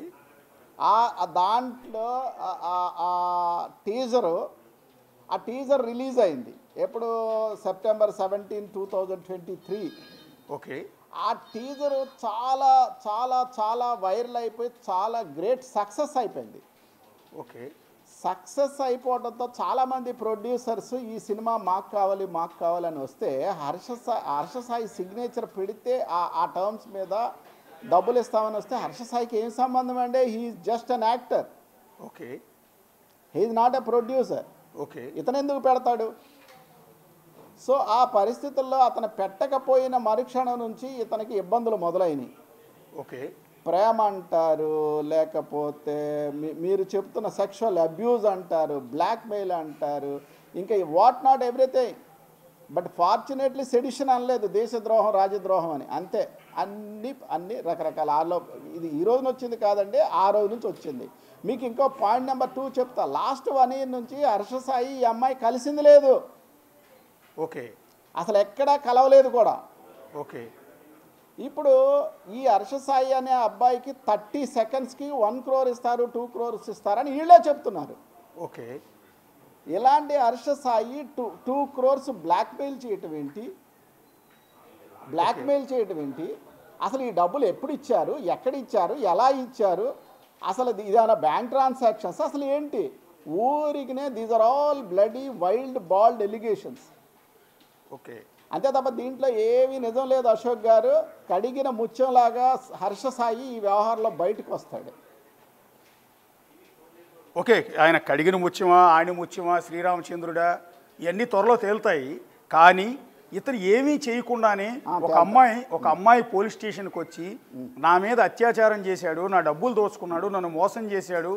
దాంట్లో ఆ టీజర్ రిలీజ్ అయింది ఎప్పుడు? సెప్టెంబర్ 17, 2023. ఓకే. ఆ టీజరు చాలా చాలా చాలా వైరల్ అయిపోయి చాలా గ్రేట్ సక్సెస్ అయిపోయింది. ఓకే. సక్సెస్ అయిపోవడంతో చాలామంది ప్రొడ్యూసర్స్ ఈ సినిమా మాకు కావాలి అని వస్తే హర్ష సాయి సిగ్నేచర్ పెడితే ఆ టర్మ్స్ మీద డబ్బులు ఇస్తామని వస్తే హర్ష సాయికి ఏం సంబంధం అండి? He's just an actor. Okay. He's not a producer. Okay. ఇతను ఎందుకు పెడతాడు? సో ఆ పరిస్థితుల్లో అతను పెట్టకపోయిన మరుక్షణం నుంచి ఇతనికి ఇబ్బందులు మొదలైనవి. ఓకే. ప్రేమ అంటారు, లేకపోతే మీరు చెప్తున్న సెక్షువల్ అబ్యూజ్ అంటారు, బ్లాక్మెయిల్ అంటారు, ఇంకా what not everything. But fortunately sedition అనలేదు, దేశద్రోహం రాజద్రోహం అని. అంతే. అన్ని రకరకాల ఇది ఈ రోజున వచ్చింది కాదండి, ఆ రోజు నుంచి వచ్చింది. మీకు ఇంకో పాయింట్ నెంబర్ 2 చెప్తా. లాస్ట్ 1 year నుంచి హర్ష సాయి ఈ అమ్మాయి కలిసింది లేదు. ఓకే. అసలు ఎక్కడా కలవలేదు కూడా. ఓకే. ఇప్పుడు ఈ హర్ష సాయి అనే అబ్బాయికి 30 secondsకి 1 crore ఇస్తారు, 2 crores ఇస్తారని వీళ్ళే చెప్తున్నారు. ఓకే. ఇలాంటి హర్ష సాయి 2 crores బ్లాక్మెయిల్ చేయటం ఏంటి? అసలు ఈ డబ్బులు ఎప్పుడు ఇచ్చారు, ఎక్కడ ఇచ్చారు, ఎలా ఇచ్చారు, అసలు ఇదేమైనా బ్యాంక్ ట్రాన్సాక్షన్స్, అసలు ఏంటి? ఊరికినే these are all bloody wild bald allegations. Okay. అంతే తప్ప దీంట్లో ఏమీ నిజం లేదు. అశోక్ గారు కడిగిన ముత్యంలాగా హర్ష సాయి ఈ వ్యవహారంలో బయటకు వస్తాడు. ఓకే. ఆయన కడిగిన ముత్యమా, ఆయన ముత్యమా, శ్రీరామచంద్రుడా, ఇవన్నీ త్వరలో తేలుతాయి. కానీ ఇతను ఏమీ చేయకుండానే ఒక అమ్మాయి పోలీస్ స్టేషన్కి వచ్చి నా మీద అత్యాచారం చేశాడు, నా డబ్బులు దోచుకున్నాడు, నన్ను మోసం చేశాడు,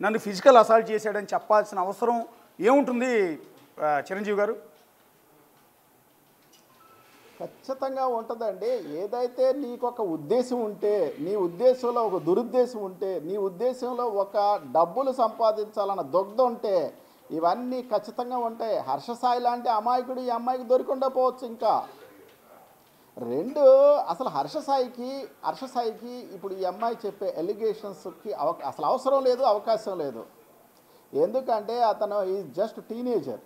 నన్ను ఫిజికల్ అసాల్ట్ చేశాడని చెప్పాల్సిన అవసరం ఏముంటుంది చిరంజీవి గారు? ఖచ్చితంగా ఉంటుందండి. ఏదైతే నీకు ఒక ఉద్దేశం ఉంటే, నీ ఉద్దేశంలో ఒక దురుద్దేశం ఉంటే, నీ ఉద్దేశంలో ఒక డబ్బులు సంపాదించాలన్న దొగ్ధ ఉంటే ఇవన్నీ ఖచ్చితంగా ఉంటాయి. హర్ష సాయి లాంటి అమాయకుడు ఈ అమ్మాయికి దొరికుండా పోవచ్చు. ఇంకా 2 అసలు హర్ష సాయికి ఇప్పుడు ఈ అమ్మాయి చెప్పే ఎలిగేషన్స్కి అసలు అవసరం లేదు, అవకాశం లేదు. ఎందుకంటే అతను ఈజ్ జస్ట్ టీనేజర్.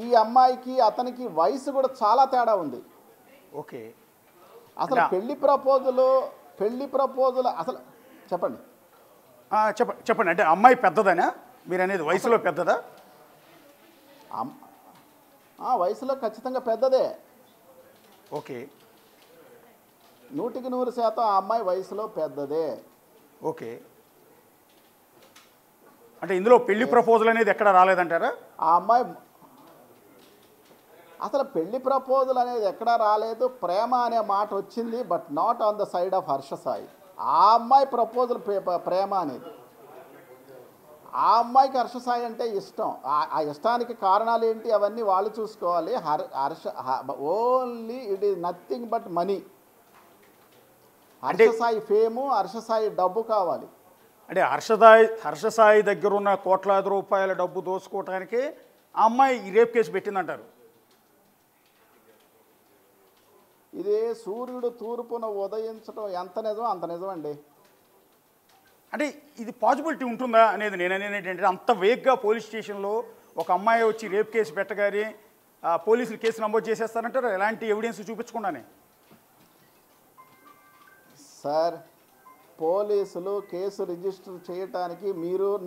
ఈ అమ్మాయికి అతనికి వయసు కూడా చాలా తేడా ఉంది. ఓకే. అసలు పెళ్లి ప్రపోజల్ అసలు చెప్పండి. చెప్పండి. అంటే అమ్మాయి పెద్దదనా మీరు అనేది? వయసులో పెద్దదా? వయసులో ఖచ్చితంగా పెద్దదే. ఓకే. 100% ఆ అమ్మాయి వయసులో పెద్దదే. ఓకే. అంటే ఇందులో పెళ్లి ప్రపోజల్ అనేది ఎక్కడ రాలేదంటారా? ఆ అమ్మాయి అసలు పెళ్లి ప్రపోజల్ అనేది ఎక్కడా రాలేదు. ప్రేమ అనే మాట వచ్చింది, but not on the side of Harsha Sai. ఆ అమ్మాయి ప్రపోజల్ ప్రేమ అనేది. ఆ అమ్మాయికి హర్ష సాయి అంటే ఇష్టం. ఆ ఇష్టానికి కారణాలు ఏంటి అవన్నీ వాళ్ళు చూసుకోవాలి. Only it is nothing but money. Harsha Sai fame, Harsha Sai డబ్బు కావాలి. అంటే హర్ష సాయి దగ్గర ఉన్న కోట్లాది రూపాయల డబ్బు దోచుకోవటానికి ఆ అమ్మాయి ఈ రేప్ కేసు పెట్టిందంటారు. ఇదే సూర్యుడు తూర్పున ఉదయించడం ఎంత నిజం అంత నిజం అండి. అంటే ఇది పాసిబిలిటీ ఉంటుందా అనేది నేను అనేది ఏంటంటే, అంత వేగ్గా పోలీస్ స్టేషన్లో ఒక అమ్మాయి వచ్చి రేప్ కేసు పెట్టగానే పోలీసులు కేసు నమోదు చేసేస్తారంటారు ఎలాంటి ఎవిడెన్స్ చూపించకుండానే? సార్, పోలీసులు కేసు రిజిస్టర్ చేయడానికి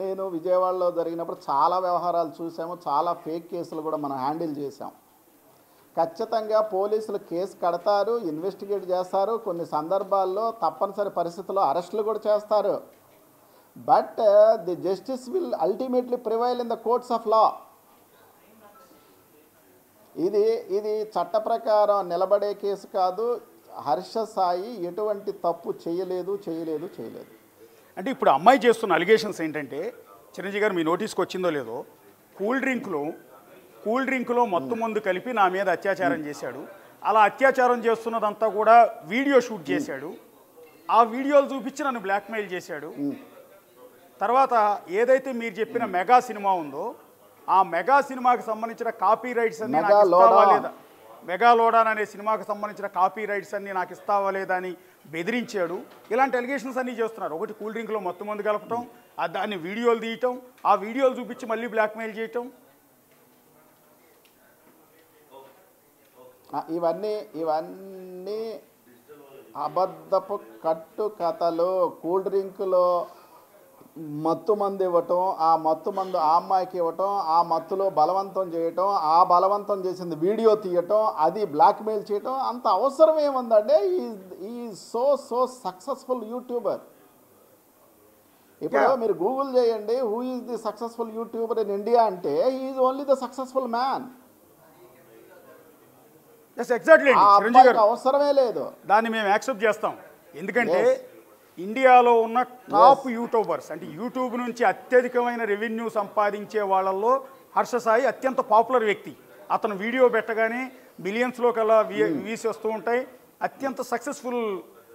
నేను విజయవాడలో జరిగినప్పుడు చాలా వ్యవహారాలు చూసాము. చాలా ఫేక్ కేసులు కూడా మనం హ్యాండిల్ చేసాం. ఖచ్చితంగా పోలీసులు కేసు కడతారు, ఇన్వెస్టిగేట్ చేస్తారు, కొన్ని సందర్భాల్లో తప్పనిసరి పరిస్థితుల్లో అరెస్టులు కూడా చేస్తారు. But the justice will ultimately prevail in the courts of law. ఇది చట్ట ప్రకారం నిలబడే కేసు కాదు. హర్ష సాయి ఎటువంటి తప్పు చేయలేదు. అంటే ఇప్పుడు అమ్మాయి చేస్తున్న అలిగేషన్స్ ఏంటంటే, చిరంజీవి గారు మీ నోటీస్కి వచ్చిందో లేదో, కూల్ డ్రింక్లో మత్తు మందు కలిపి నా మీద అత్యాచారం చేశాడు. అలా అత్యాచారం చేస్తున్నదంతా కూడా వీడియో షూట్ చేశాడు. ఆ వీడియోలు చూపించి నన్ను బ్లాక్మెయిల్ చేశాడు. తర్వాత ఏదైతే మీరు చెప్పిన మెగా సినిమా ఉందో ఆ మెగా సినిమాకి సంబంధించిన కాపీ రైట్స్ అన్ని నాకు ఇస్తావా లేదా, మెగాలోడాన్ అనే సినిమాకి సంబంధించిన కాపీ రైట్స్ అన్ని నాకు ఇస్తావా లేదా అని బెదిరించాడు. ఇలాంటి ఎలిగేషన్స్ అన్నీ చేస్తున్నారు. ఒకటి కూల్ డ్రింక్లో మొత్తం మందు కలపటం, దాన్ని వీడియోలు తీయటం, ఆ వీడియోలు చూపించి మళ్ళీ బ్లాక్మెయిల్ చేయటం. ఇవన్నీ అబద్ధపు కట్టు కథలు. కూల్ డ్రింకులో మత్తు మందు ఇవ్వటం, ఆ మత్తు మందు ఆ అమ్మాయికి ఇవ్వటం, ఆ మత్తులో బలవంతం చేయటం, ఆ బలవంతం చేసింది వీడియో తీయటం, అది బ్లాక్మెయిల్ చేయటం అంత అవసరం ఏముందంటే ఈ సో సక్సెస్ఫుల్ యూట్యూబర్. ఇప్పుడు మీరు గూగుల్ చేయండి who is the successful YouTuber in India అంటే he is only the successful man. Exactly అవసరమే లేదు. దాన్ని మేము యాక్సెప్ట్ చేస్తాం. ఎందుకంటే ఇండియాలో ఉన్న టాప్ యూట్యూబర్స్ అంటే యూట్యూబ్ నుంచి అత్యధికమైన రెవెన్యూ సంపాదించే వాళ్ళల్లో హర్ష సాయి అత్యంత పాపులర్ వ్యక్తి. అతను వీడియో పెట్టగానే మిలియన్స్లో కల్లా వ్యూస్ వస్తూ ఉంటాయి. అత్యంత సక్సెస్ఫుల్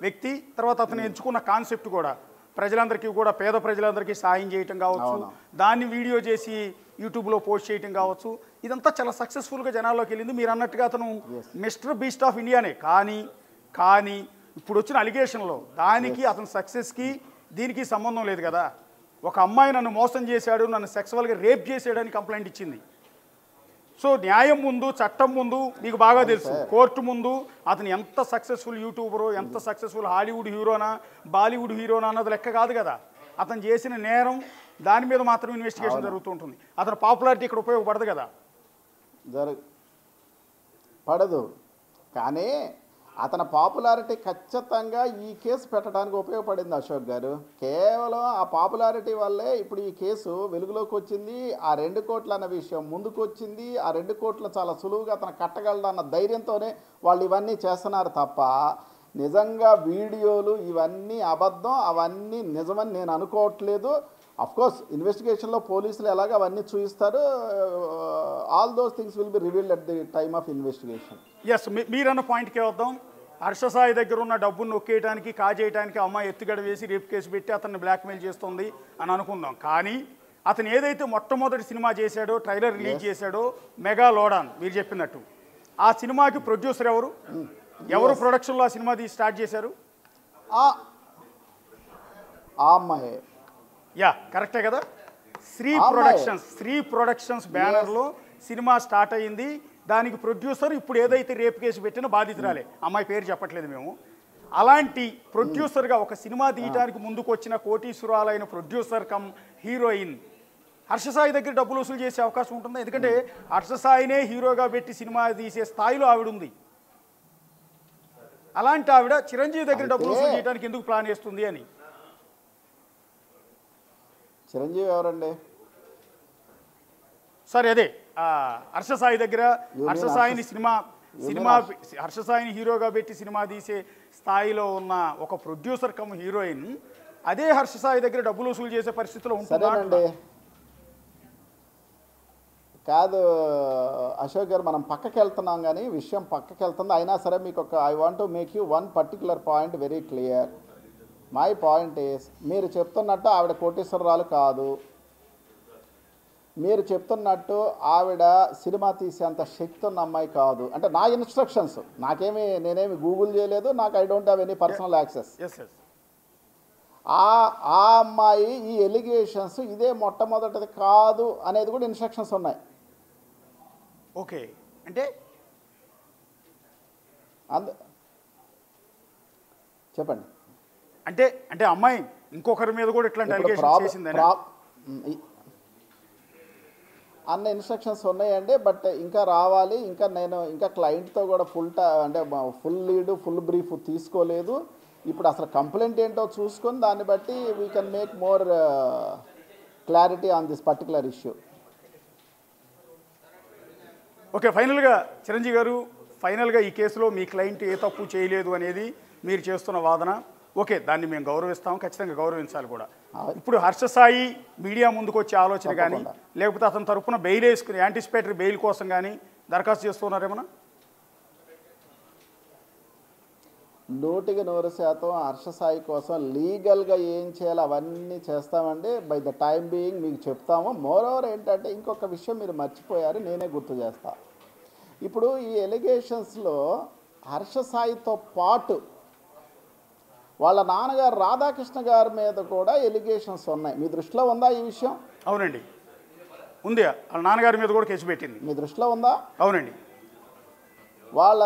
వ్యక్తి. తర్వాత అతను ఎంచుకున్న కాన్సెప్ట్ కూడా ప్రజలందరికీ కూడా పేద ప్రజలందరికీ సాయం చేయటం కావచ్చు, దాన్ని వీడియో చేసి యూట్యూబ్లో పోస్ట్ చేయటం కావచ్చు, ఇదంతా చాలా సక్సెస్ఫుల్గా జనాల్లోకి వెళ్ళింది. మీరు అన్నట్టుగా అతను మిస్టర్ బీస్ట్ ఆఫ్ ఇండియానే. కానీ ఇప్పుడు వచ్చిన అలిగేషన్లో దానికి అతని సక్సెస్కి దీనికి సంబంధం లేదు కదా. ఒక అమ్మాయి నన్ను మోసం చేశాడు, నన్ను సెక్సువల్గా రేప్ చేసాడని కంప్లైంట్ ఇచ్చింది. సో న్యాయం ముందు చట్టం ముందు మీకు బాగా తెలుసు, కోర్టు ముందు అతను ఎంత సక్సెస్ఫుల్ యూట్యూబరో, ఎంత సక్సెస్ఫుల్ హాలీవుడ్ హీరోనా బాలీవుడ్ హీరోనా అన్నది లెక్క కాదు కదా. అతను చేసిన నేరం దాని మీద మాత్రం ఇన్వెస్టిగేషన్ జరుగుతూ ఉంటుంది. అతని పాపులారిటీ ఇక్కడ ఉపయోగపడదు కదా. పడదు. కానీ అతని పాపులారిటీ ఖచ్చితంగా ఈ కేసు పెట్టడానికి ఉపయోగపడింది అశోక్ గారు. కేవలం ఆ పాపులారిటీ వల్లే ఇప్పుడు ఈ కేసు వెలుగులోకి వచ్చింది. ఆ 2 కోట్లు అన్న విషయం ముందుకు వచ్చింది. ఆ 2 కోట్లు చాలా సులువుగా అతను కట్టగలడన్న ధైర్యంతోనే వాళ్ళు ఇవన్నీ చేస్తున్నారు తప్ప నిజంగా వీడియోలు ఇవన్నీ అబద్ధం, అవన్నీ నిజమని నేను అనుకోవట్లేదు. అఫ్కోర్స్ ఇన్వెస్టిగేషన్లో పోలీసులు ఎలాగ అవన్నీ చూపిస్తారు. All those things will be revealed at the time of investigation. Yes, మీరన్న పాయింట్కే వద్దాం. హర్ష సాయి దగ్గర ఉన్న డబ్బును నొక్కేయడానికి కాజేయడానికి అమ్మాయి ఎత్తుగడ వేసి రేపు కేసు పెట్టి అతన్ని బ్లాక్మెయిల్ చేస్తుంది అని అనుకుందాం. కానీ అతను ఏదైతే మొట్టమొదటి సినిమా చేశాడో, ట్రైలర్ రిలీజ్ చేశాడో మెగాలోడాన్ మీరు చెప్పినట్టు, ఆ సినిమాకి ప్రొడ్యూసర్ ఎవరు ప్రొడక్షన్లో ఆ సినిమా స్టార్ట్ చేశారు? ఆ అమ్మాయి. యా, కరెక్టే కదా. శ్రీ ప్రొడక్షన్స్ బ్యానర్లో సినిమా స్టార్ట్ అయ్యింది. దానికి ప్రొడ్యూసర్ ఇప్పుడు ఏదైతే రేపు కేసు పెట్టిన బాధితురాలే, అమ్మాయి పేరు చెప్పట్లేదు మేము. అలాంటి ప్రొడ్యూసర్గా ఒక సినిమా తీయడానికి ముందుకు వచ్చిన కోటీశ్వరాలైన producer cum heroine Harsha Sai దగ్గర డబ్బులు వసూలు చేసే అవకాశం ఉంటుందా? ఎందుకంటే హర్ష సాయినే హీరోగా పెట్టి సినిమా తీసే స్థాయిలో ఆవిడ ఉంది. అలాంటి ఆవిడ చిరంజీవి దగ్గర డబ్బులు వసూలు చేయడానికి ఎందుకు ప్లాన్ చేస్తుంది అని. చిరంజీవి ఎవరండి? సరే, అదే హర్ష సాయి దగ్గర హర్ష సాయిని హీరోగా పెట్టి సినిమా తీసే స్థాయిలో ఉన్న ఒక ప్రొడ్యూసర్ కమ్ హీరోయిన్ అదే హర్ష సాయి దగ్గర డబ్బులు వసూలు చేసే పరిస్థితిలో ఉంటుంది. కాదు అశోక్ గారు, మనం పక్కకి వెళ్తున్నాం కానీ విషయం పక్కకి వెళ్తుంది. అయినా సరే మీకు I want to make you one particular point very clear. My point is, మీరు చెప్తున్నట్టు ఆవిడ కోటీశ్వరరాలు కాదు. మీరు చెప్తున్నట్టు ఆవిడ సినిమా తీసేంత శక్తి ఉన్న అమ్మాయి కాదు. అంటే నా ఇన్స్ట్రక్షన్స్, నేనేమి గూగుల్ చేయలేదు, నాకు I don't have any personal access. ఆ అమ్మాయి ఈ ఎలిగేషన్స్ ఇదే మొట్టమొదటిది కాదు అనేది కూడా ఇన్స్ట్రక్షన్స్ ఉన్నాయి. ఓకే, అంటే చెప్పండి. అంటే అమ్మాయి ఇంకొకరి మీద కూడా ఇట్లాంటి అలిగేషన్స్ చేసిందని అన్న ఇన్స్ట్రక్షన్స్ ఉన్నాయండి. బట్ ఇంకా రావాలి. నేను క్లయింట్తో కూడా ఫుల్ లీడ్ ఫుల్ బ్రీఫ్ తీసుకోలేదు. ఇప్పుడు అసలు కంప్లైంట్ ఏంటో చూసుకొని దాన్ని బట్టి we can make more clarity on this particular issue. Okay, ఫైనల్గా చిరంజీవి గారు, ఈ కేసులో మీ క్లయింట్ ఏ తప్పు చేయలేదు అనేది మీరు చేస్తున్న వాదన. ఓకే, దాన్ని మేము గౌరవిస్తాం, ఖచ్చితంగా గౌరవించాలి కూడా. ఇప్పుడు హర్ష సాయి మీడియా ముందుకు వచ్చే ఆలోచన కానీ, లేకపోతే అతని తరపున బెయిల్ వేసుకుని యాంటిసిపేటరీ బెయిల్ కోసం కానీ దరఖాస్తు చేస్తున్నారేమన్నా? 100% హర్ష సాయి కోసం లీగల్గా ఏం చేయాలో అవన్నీ చేస్తామండి. బై ద టైం బీయింగ్ మీకు చెప్తాము. మోరోవర్ ఏంటంటే ఇంకొక విషయం మీరు మర్చిపోయారు, నేనే గుర్తు చేస్తా. ఇప్పుడు ఈ ఎలిగేషన్స్లో హర్ష సాయితో పాటు వాళ్ళ నాన్నగారు రాధాకృష్ణ గారి మీద కూడా ఎలిగేషన్స్ ఉన్నాయి. మీ దృష్టిలో ఉందా ఈ విషయం? అవునండి, ఉంది. వాళ్ళ నాన్నగారి మీద కూడా కేసు పెట్టింది. మీ దృష్టిలో ఉందా? అవునండి. వాళ్ళ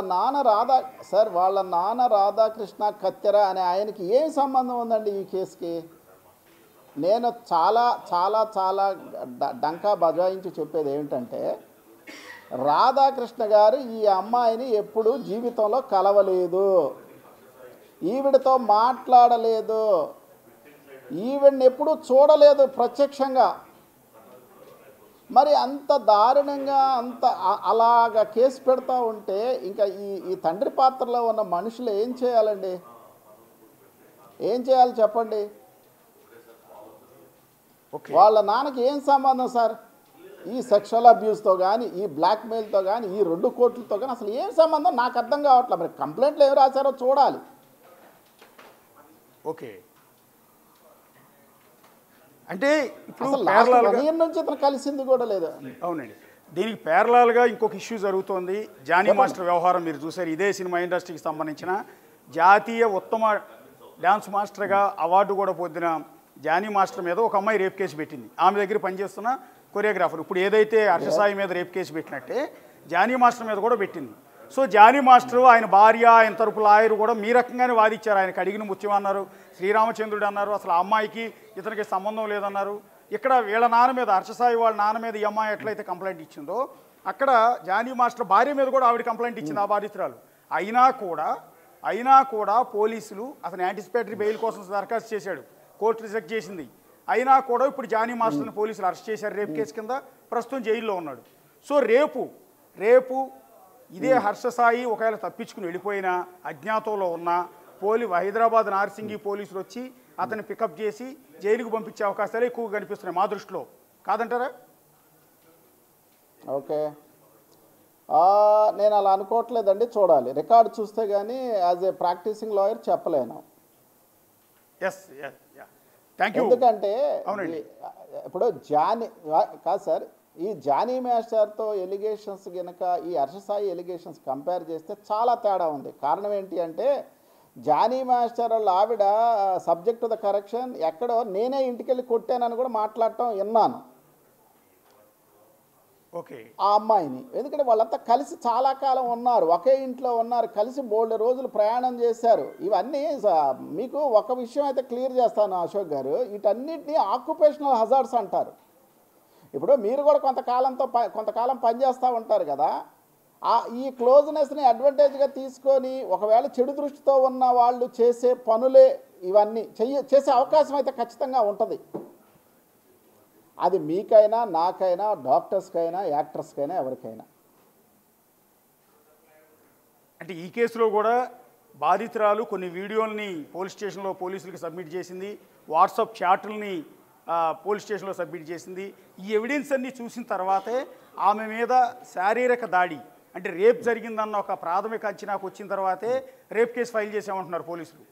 నాన్న రాధాకృష్ణ కత్తెర అనే ఆయనకి ఏం సంబంధం ఉందండి ఈ కేసుకి? నేను చాలా చాలా చాలా డంకా బజాయించి చెప్పేది ఏమిటంటే, రాధాకృష్ణ గారు ఈ అమ్మాయిని ఎప్పుడూ జీవితంలో కలవలేదు, ఈవిడతో మాట్లాడలేదు, ఈవిడ్ని ఎప్పుడూ చూడలేదు ప్రత్యక్షంగా. మరి అంత దారుణంగా అలాగా కేసు పెడతా ఉంటే ఇంకా ఈ తండ్రి పాత్రలో ఉన్న మనుషులు ఏం చేయాలండి? ఏం చేయాలి చెప్పండి? వాళ్ళ నాన్నకి ఏం సంబంధం సార్ ఈ సెక్షువల్ అబ్యూస్తో కానీ, ఈ బ్లాక్మెయిల్తో కానీ, ఈ 2 కోట్లతో కానీ అసలు ఏం సంబంధం నాకు అర్థం కావట్లేదు. మరి కంప్లైంట్లు ఏమి రాశారో చూడాలి. ఓకే, అంటే ఇప్పుడు నుంచి ఇతను కలిసింది కూడా లేదు. అవునండి, దీనికి ప్యారలాల్గా ఇంకొక ఇష్యూ జరుగుతోంది. జానీ మాస్టర్ వ్యవహారం మీరు చూసారు. ఇదే సినిమా ఇండస్ట్రీకి సంబంధించిన జాతీయ ఉత్తమ డ్యాన్స్ మాస్టర్గా అవార్డు కూడా పొందిన జానీ మాస్టర్ మీద ఒక అమ్మాయి రేప్ కేసు పెట్టింది. ఆమె దగ్గర పనిచేస్తున్న కొరియోగ్రాఫర్. ఇప్పుడు ఏదైతే హర్ష సాయి మీద రేప్ కేసు పెట్టినట్టే జానీ మాస్టర్ మీద కూడా పెట్టింది. సో జానీ మాస్టర్, ఆయన భార్య, ఆయన తరపు లాయర్ కూడా మీ రకంగానే వాదించారు. ఆయనకు అడిగిన ముత్యం అన్నారు, శ్రీరామచంద్రుడు అన్నారు, అసలు ఆ అమ్మాయికి ఇతనికి సంబంధం లేదన్నారు. ఇక్కడ వీళ్ళ నాన్న మీద, హర్ష సాయి వాళ్ళ నాన్న మీద ఈ అమ్మాయి ఎట్లయితే కంప్లైంట్ ఇచ్చిందో అక్కడ జానీ మాస్టర్ భార్య మీద కూడా ఆవిడ కంప్లైంట్ ఇచ్చింది, ఆ బాధితురాలు. అయినా కూడా పోలీసులు అతను యాంటిసిపేటరీ బెయిల్ కోసం దరఖాస్తు చేశాడు, కోర్టు రిజెక్ట్ చేసింది. అయినా కూడా ఇప్పుడు జానీ మాస్టర్ని పోలీసులు అరెస్ట్ చేశారు రేప్ కేసు కింద. ప్రస్తుతం జైల్లో ఉన్నాడు. సో రేపు ఇదే హర్ష సాయి ఒకవేళ తప్పించుకుని వెళ్ళిపోయినా, అజ్ఞాతంలో ఉన్న హైదరాబాద్ నార్సింగి పోలీసులు వచ్చి అతన్ని పికప్ చేసి జైలుకు పంపించే అవకాశాలు ఎక్కువగా కనిపిస్తున్నాయి మా దృష్టిలో. కాదంటారా? ఓకే, నేను అలా అనుకోవట్లేదండి. చూడాలి, రికార్డు చూస్తే కానీ యాజ్ ఏ ప్రాక్టీసింగ్ లాయర్ చెప్పలేను. ఎందుకంటే ఇప్పుడు కాదు సార్, ఈ జానీ మాస్టర్తో ఎలిగేషన్స్ కనుక ఈ హర్ష సాయి ఎలిగేషన్స్ కంపేర్ చేస్తే చాలా తేడా ఉంది. కారణం ఏంటి అంటే, జానీ మాస్టర్ వాళ్ళ ఆవిడ సబ్జెక్ట్ టు ద కరెక్షన్ ఎక్కడో నేనే ఇంటికెళ్ళి కొట్టానని కూడా మాట్లాడటం విన్నాను ఆ అమ్మాయిని. ఎందుకంటే వాళ్ళంతా కలిసి చాలా కాలం ఉన్నారు, ఒకే ఇంట్లో ఉన్నారు, కలిసి బోల్డ్ రోజులు ప్రయాణం చేశారు. ఇవన్నీ మీకు ఒక విషయం అయితే క్లియర్ చేస్తాను అశోక్ గారు, వీటన్నిటినీ ఆక్యుపేషనల్ హజార్డ్స్ అంటారు. ఇప్పుడు మీరు కూడా కొంతకాలం పనిచేస్తూ ఉంటారు కదా, ఈ క్లోజ్నెస్ని అడ్వాంటేజ్గా తీసుకొని ఒకవేళ చెడు దృష్టితో ఉన్న వాళ్ళు చేసే పనులే ఇవన్నీ చేసే అవకాశం అయితే ఖచ్చితంగా ఉంటుంది. అది మీకైనా, నాకైనా, డాక్టర్స్కైనా, యాక్టర్స్కైనా, ఎవరికైనా. అంటే ఈ కేసులో కూడా బాధితురాలు కొన్ని వీడియోల్ని పోలీస్ స్టేషన్లో పోలీసులకి సబ్మిట్ చేసింది, వాట్సాప్ చాట్లని పోలీస్ స్టేషన్లో సబ్మిట్ చేసింది. ఈ ఎవిడెన్స్ అన్నీ చూసిన తర్వాతే ఆమె మీద శారీరక దాడి అంటే రేప్ జరిగిందన్న ఒక ప్రాథమిక అంచనాకు వచ్చిన తర్వాతే రేప్ కేసు ఫైల్ చేసామంటున్నారు పోలీసులు.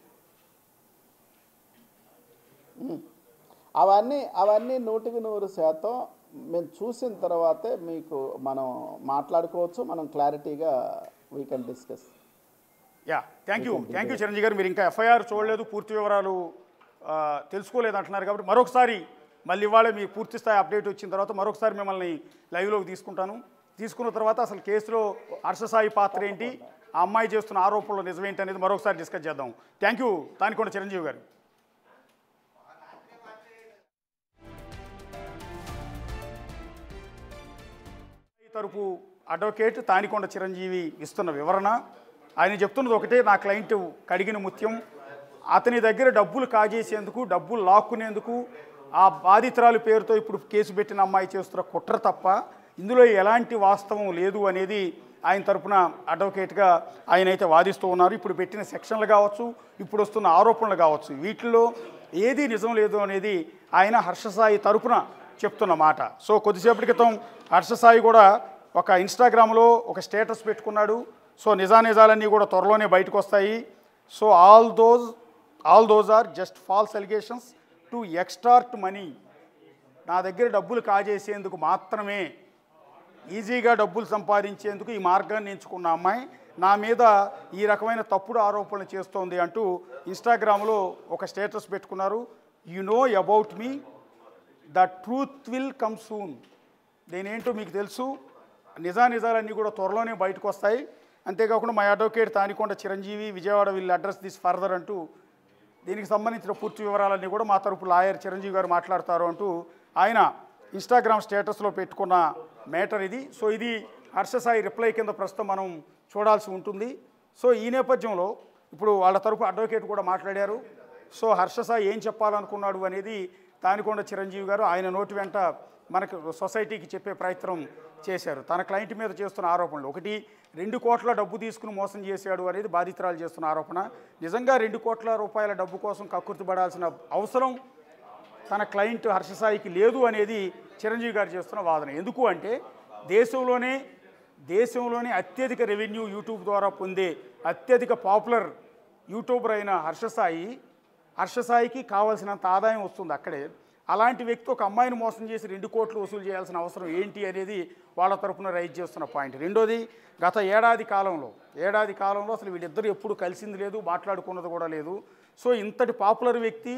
అవన్నీ 100% మేము చూసిన తర్వాతే మీకు మనం మాట్లాడుకోవచ్చు, మనం క్లారిటీగా we can discuss. Thank you Chiranjeevi గారు. మీరు ఇంకా ఎఫ్ఐఆర్ చూడలేదు, పూర్తి వివరాలు తెలుసుకోలేదు అంటున్నారు కాబట్టి మరొకసారి మళ్ళీ ఇవాళ మీ పూర్తి స్థాయి అప్డేట్ వచ్చిన తర్వాత మరొకసారి మిమ్మల్ని లైవ్లోకి తీసుకున్న తర్వాత అసలు కేసులో హర్ష సాయి పాత్ర ఏంటి, ఆ అమ్మాయి చేస్తున్న ఆరోపణలు నిజమేంటి అనేది మరొకసారి డిస్కస్ చేద్దాం. థ్యాంక్ యూ తానికొండ చిరంజీవి గారు. తరపు అడ్వకేట్ తానికొండ చిరంజీవి ఇస్తున్న వివరణ, ఆయన చెప్తున్నది ఒకటే, నా క్లయింట్ కడిగిన ముత్యం, అతని దగ్గర డబ్బులు కాజేసేందుకు, డబ్బులు లాక్కునేందుకు ఆ బాధితురాలు పేరుతో ఇప్పుడు కేసు పెట్టిన అమ్మాయి చేస్తున్న కుట్ర తప్ప ఇందులో ఎలాంటి వాస్తవం లేదు అనేది ఆయన తరపున అడ్వకేట్గా ఆయన అయితే వాదిస్తూ ఉన్నారు. ఇప్పుడు పెట్టిన సెక్షన్లు కావచ్చు, ఇప్పుడు వస్తున్న ఆరోపణలు కావచ్చు, వీటిల్లో ఏది నిజం లేదు అనేది ఆయన హర్ష సాయి తరపున చెప్తున్న మాట. సో కొద్దిసేపటి క్రితం హర్ష సాయి కూడా ఒక ఇన్స్టాగ్రామ్లో ఒక స్టేటస్ పెట్టుకున్నాడు. సో నిజానిజాలన్నీ కూడా త్వరలోనే బయటకు వస్తాయి, so all those are just false allegations to extort money. నా దగ్గర డబ్బులు కాజేసేందుకు మాత్రమే, ఈజీగా డబ్బులు సంపాదించేందుకు ఈ మార్గాన్ని ఎంచుకున్న అమ్మాయి నా మీద ఈ రకమైన తప్పుడు ఆరోపణలు చేస్తోంది అంటూ ఇన్స్టాగ్రామ్లో ఒక స్టేటస్ పెట్టుకున్నారు. You know about me, the truth will come soon. నేనేంటో మీకు తెలుసు, నిజాలన్నీ కూడా త్వరలోనే బయటకు వస్తాయి. అంతేకాకుండా my advocate Tanikonda Chiranjeevi Vijayawada will address this further అంటూ దీనికి సంబంధించిన పూర్తి వివరాలన్నీ కూడా మా తరపు లాయర్ చిరంజీవి గారు మాట్లాడతారు అంటూ ఆయన ఇన్స్టాగ్రామ్ స్టేటస్లో పెట్టుకున్న మ్యాటర్ ఇది. సో ఇది హర్ష సాయి రిప్లై కింద ప్రస్తుతం మనం చూడాల్సి ఉంటుంది. సో ఈ నేపథ్యంలో ఇప్పుడు వాళ్ళ తరపు అడ్వకేట్ కూడా మాట్లాడారు. సో హర్ష సాయి ఏం చెప్పాలనుకున్నాడు అనేది తానికొండ చిరంజీవి గారు ఆయన నోటి వెంట మనకు సొసైటీకి చెప్పే ప్రయత్నం చేశారు. తన క్లయింట్ మీద చేస్తున్న ఆరోపణలు, ఒకటి 2 కోట్ల డబ్బు తీసుకుని మోసం చేశాడు అనేది బాధితురాలు చేస్తున్న ఆరోపణ. నిజంగా 2 కోట్ల రూపాయల డబ్బు కోసం కక్కుర్తిపడాల్సిన అవసరం తన క్లయింట్ హర్ష సాయికి లేదు అనేది చిరంజీవి గారు చేస్తున్న వాదన. ఎందుకు అంటే దేశంలోనే అత్యధిక రెవెన్యూ యూట్యూబ్ ద్వారా పొందే అత్యధిక పాపులర్ యూట్యూబర్ అయిన హర్ష సాయికి కావాల్సినంత ఆదాయం వస్తుంది అక్కడే. అలాంటి వ్యక్తి ఒక అమ్మాయిని మోసం చేసి 2 కోట్లు వసూలు చేయాల్సిన అవసరం ఏంటి అనేది వాళ్ళ తరపున రైజ్ చేస్తున్న పాయింట్. రెండోది, గత ఏడాది కాలంలో అసలు వీళ్ళిద్దరూ ఎప్పుడు కలిసింది లేదు, మాట్లాడుకున్నది కూడా లేదు. సో ఇంతటి పాపులర్ వ్యక్తి,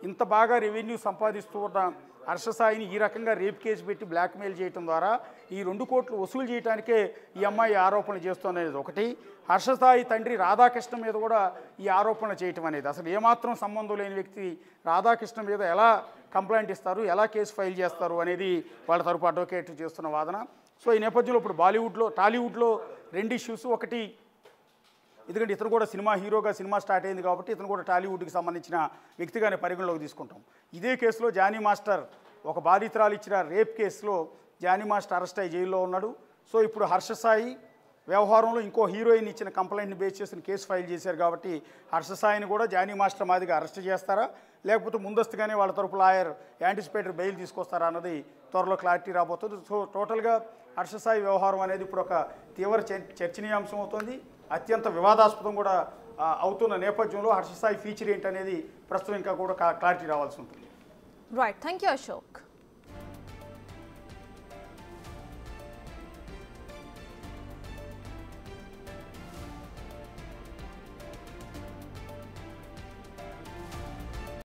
ఇంత బాగా రెవెన్యూ సంపాదిస్తూ ఉన్న హర్ష సాయిని ఈ రకంగా రేప్ కేసు పెట్టి బ్లాక్మెయిల్ చేయడం ద్వారా ఈ 2 కోట్లు వసూలు చేయడానికే ఈ అమ్మాయి ఆరోపణలు చేస్తున్నది ఒకటి. హర్ష సాయి తండ్రి రాధాకృష్ణ మీద కూడా ఈ ఆరోపణలు చేయటం అనేది, అసలు ఏమాత్రం సంబంధం లేని వ్యక్తి రాధాకృష్ణ మీద ఎలా కంప్లైంట్ ఇస్తారు, ఎలా కేసు ఫైల్ చేస్తారు అనేది వాళ్ళ తరపు అడ్వకేట్ చేస్తున్న వాదన. సో ఈ నేపథ్యంలో ఇప్పుడు టాలీవుడ్లో 2 ఇష్యూస్. ఒకటి, ఎందుకంటే ఇతను కూడా హీరోగా సినిమా స్టార్ట్ అయింది కాబట్టి ఇతను కూడా టాలీవుడ్కి సంబంధించిన వ్యక్తిగానే పరిగణలోకి తీసుకుంటాం. ఇదే కేసులో జానీ మాస్టర్, ఒక బాధితురాలు ఇచ్చిన రేప్ కేసులో జానీ మాస్టర్ అరెస్ట్ అయ్యి జైల్లో ఉన్నాడు. సో ఇప్పుడు హర్ష సాయి వ్యవహారంలో ఇంకో హీరోయిన్ ఇచ్చిన కంప్లైంట్ని బేస్ చేసిన కేసు ఫైల్ చేశారు కాబట్టి హర్ష సాయిని కూడా జానీ మాస్టర్ మాదిగా అరెస్ట్ చేస్తారా, లేకపోతే ముందస్తుగానే వాళ్ళ తరపు లాయర్ యాంటిసిపేటరీ బెయిల్ తీసుకొస్తారా అన్నది త్వరలో క్లారిటీ రాబోతుంది. సో టోటల్గా హర్ష సాయి వ్యవహారం అనేది ఇప్పుడు ఒక తీవ్ర చర్చనీయాంశం అవుతుంది, అత్యంత వివాదాస్పదం కూడా అవుతున్న నేపథ్యంలో హర్ష సాయి ఫీచర్ ఏంటనేది ప్రస్తుతం ఇంకా కూడా క్లారిటీ రావాల్సి ఉంటుంది. Right, thank you Ashok.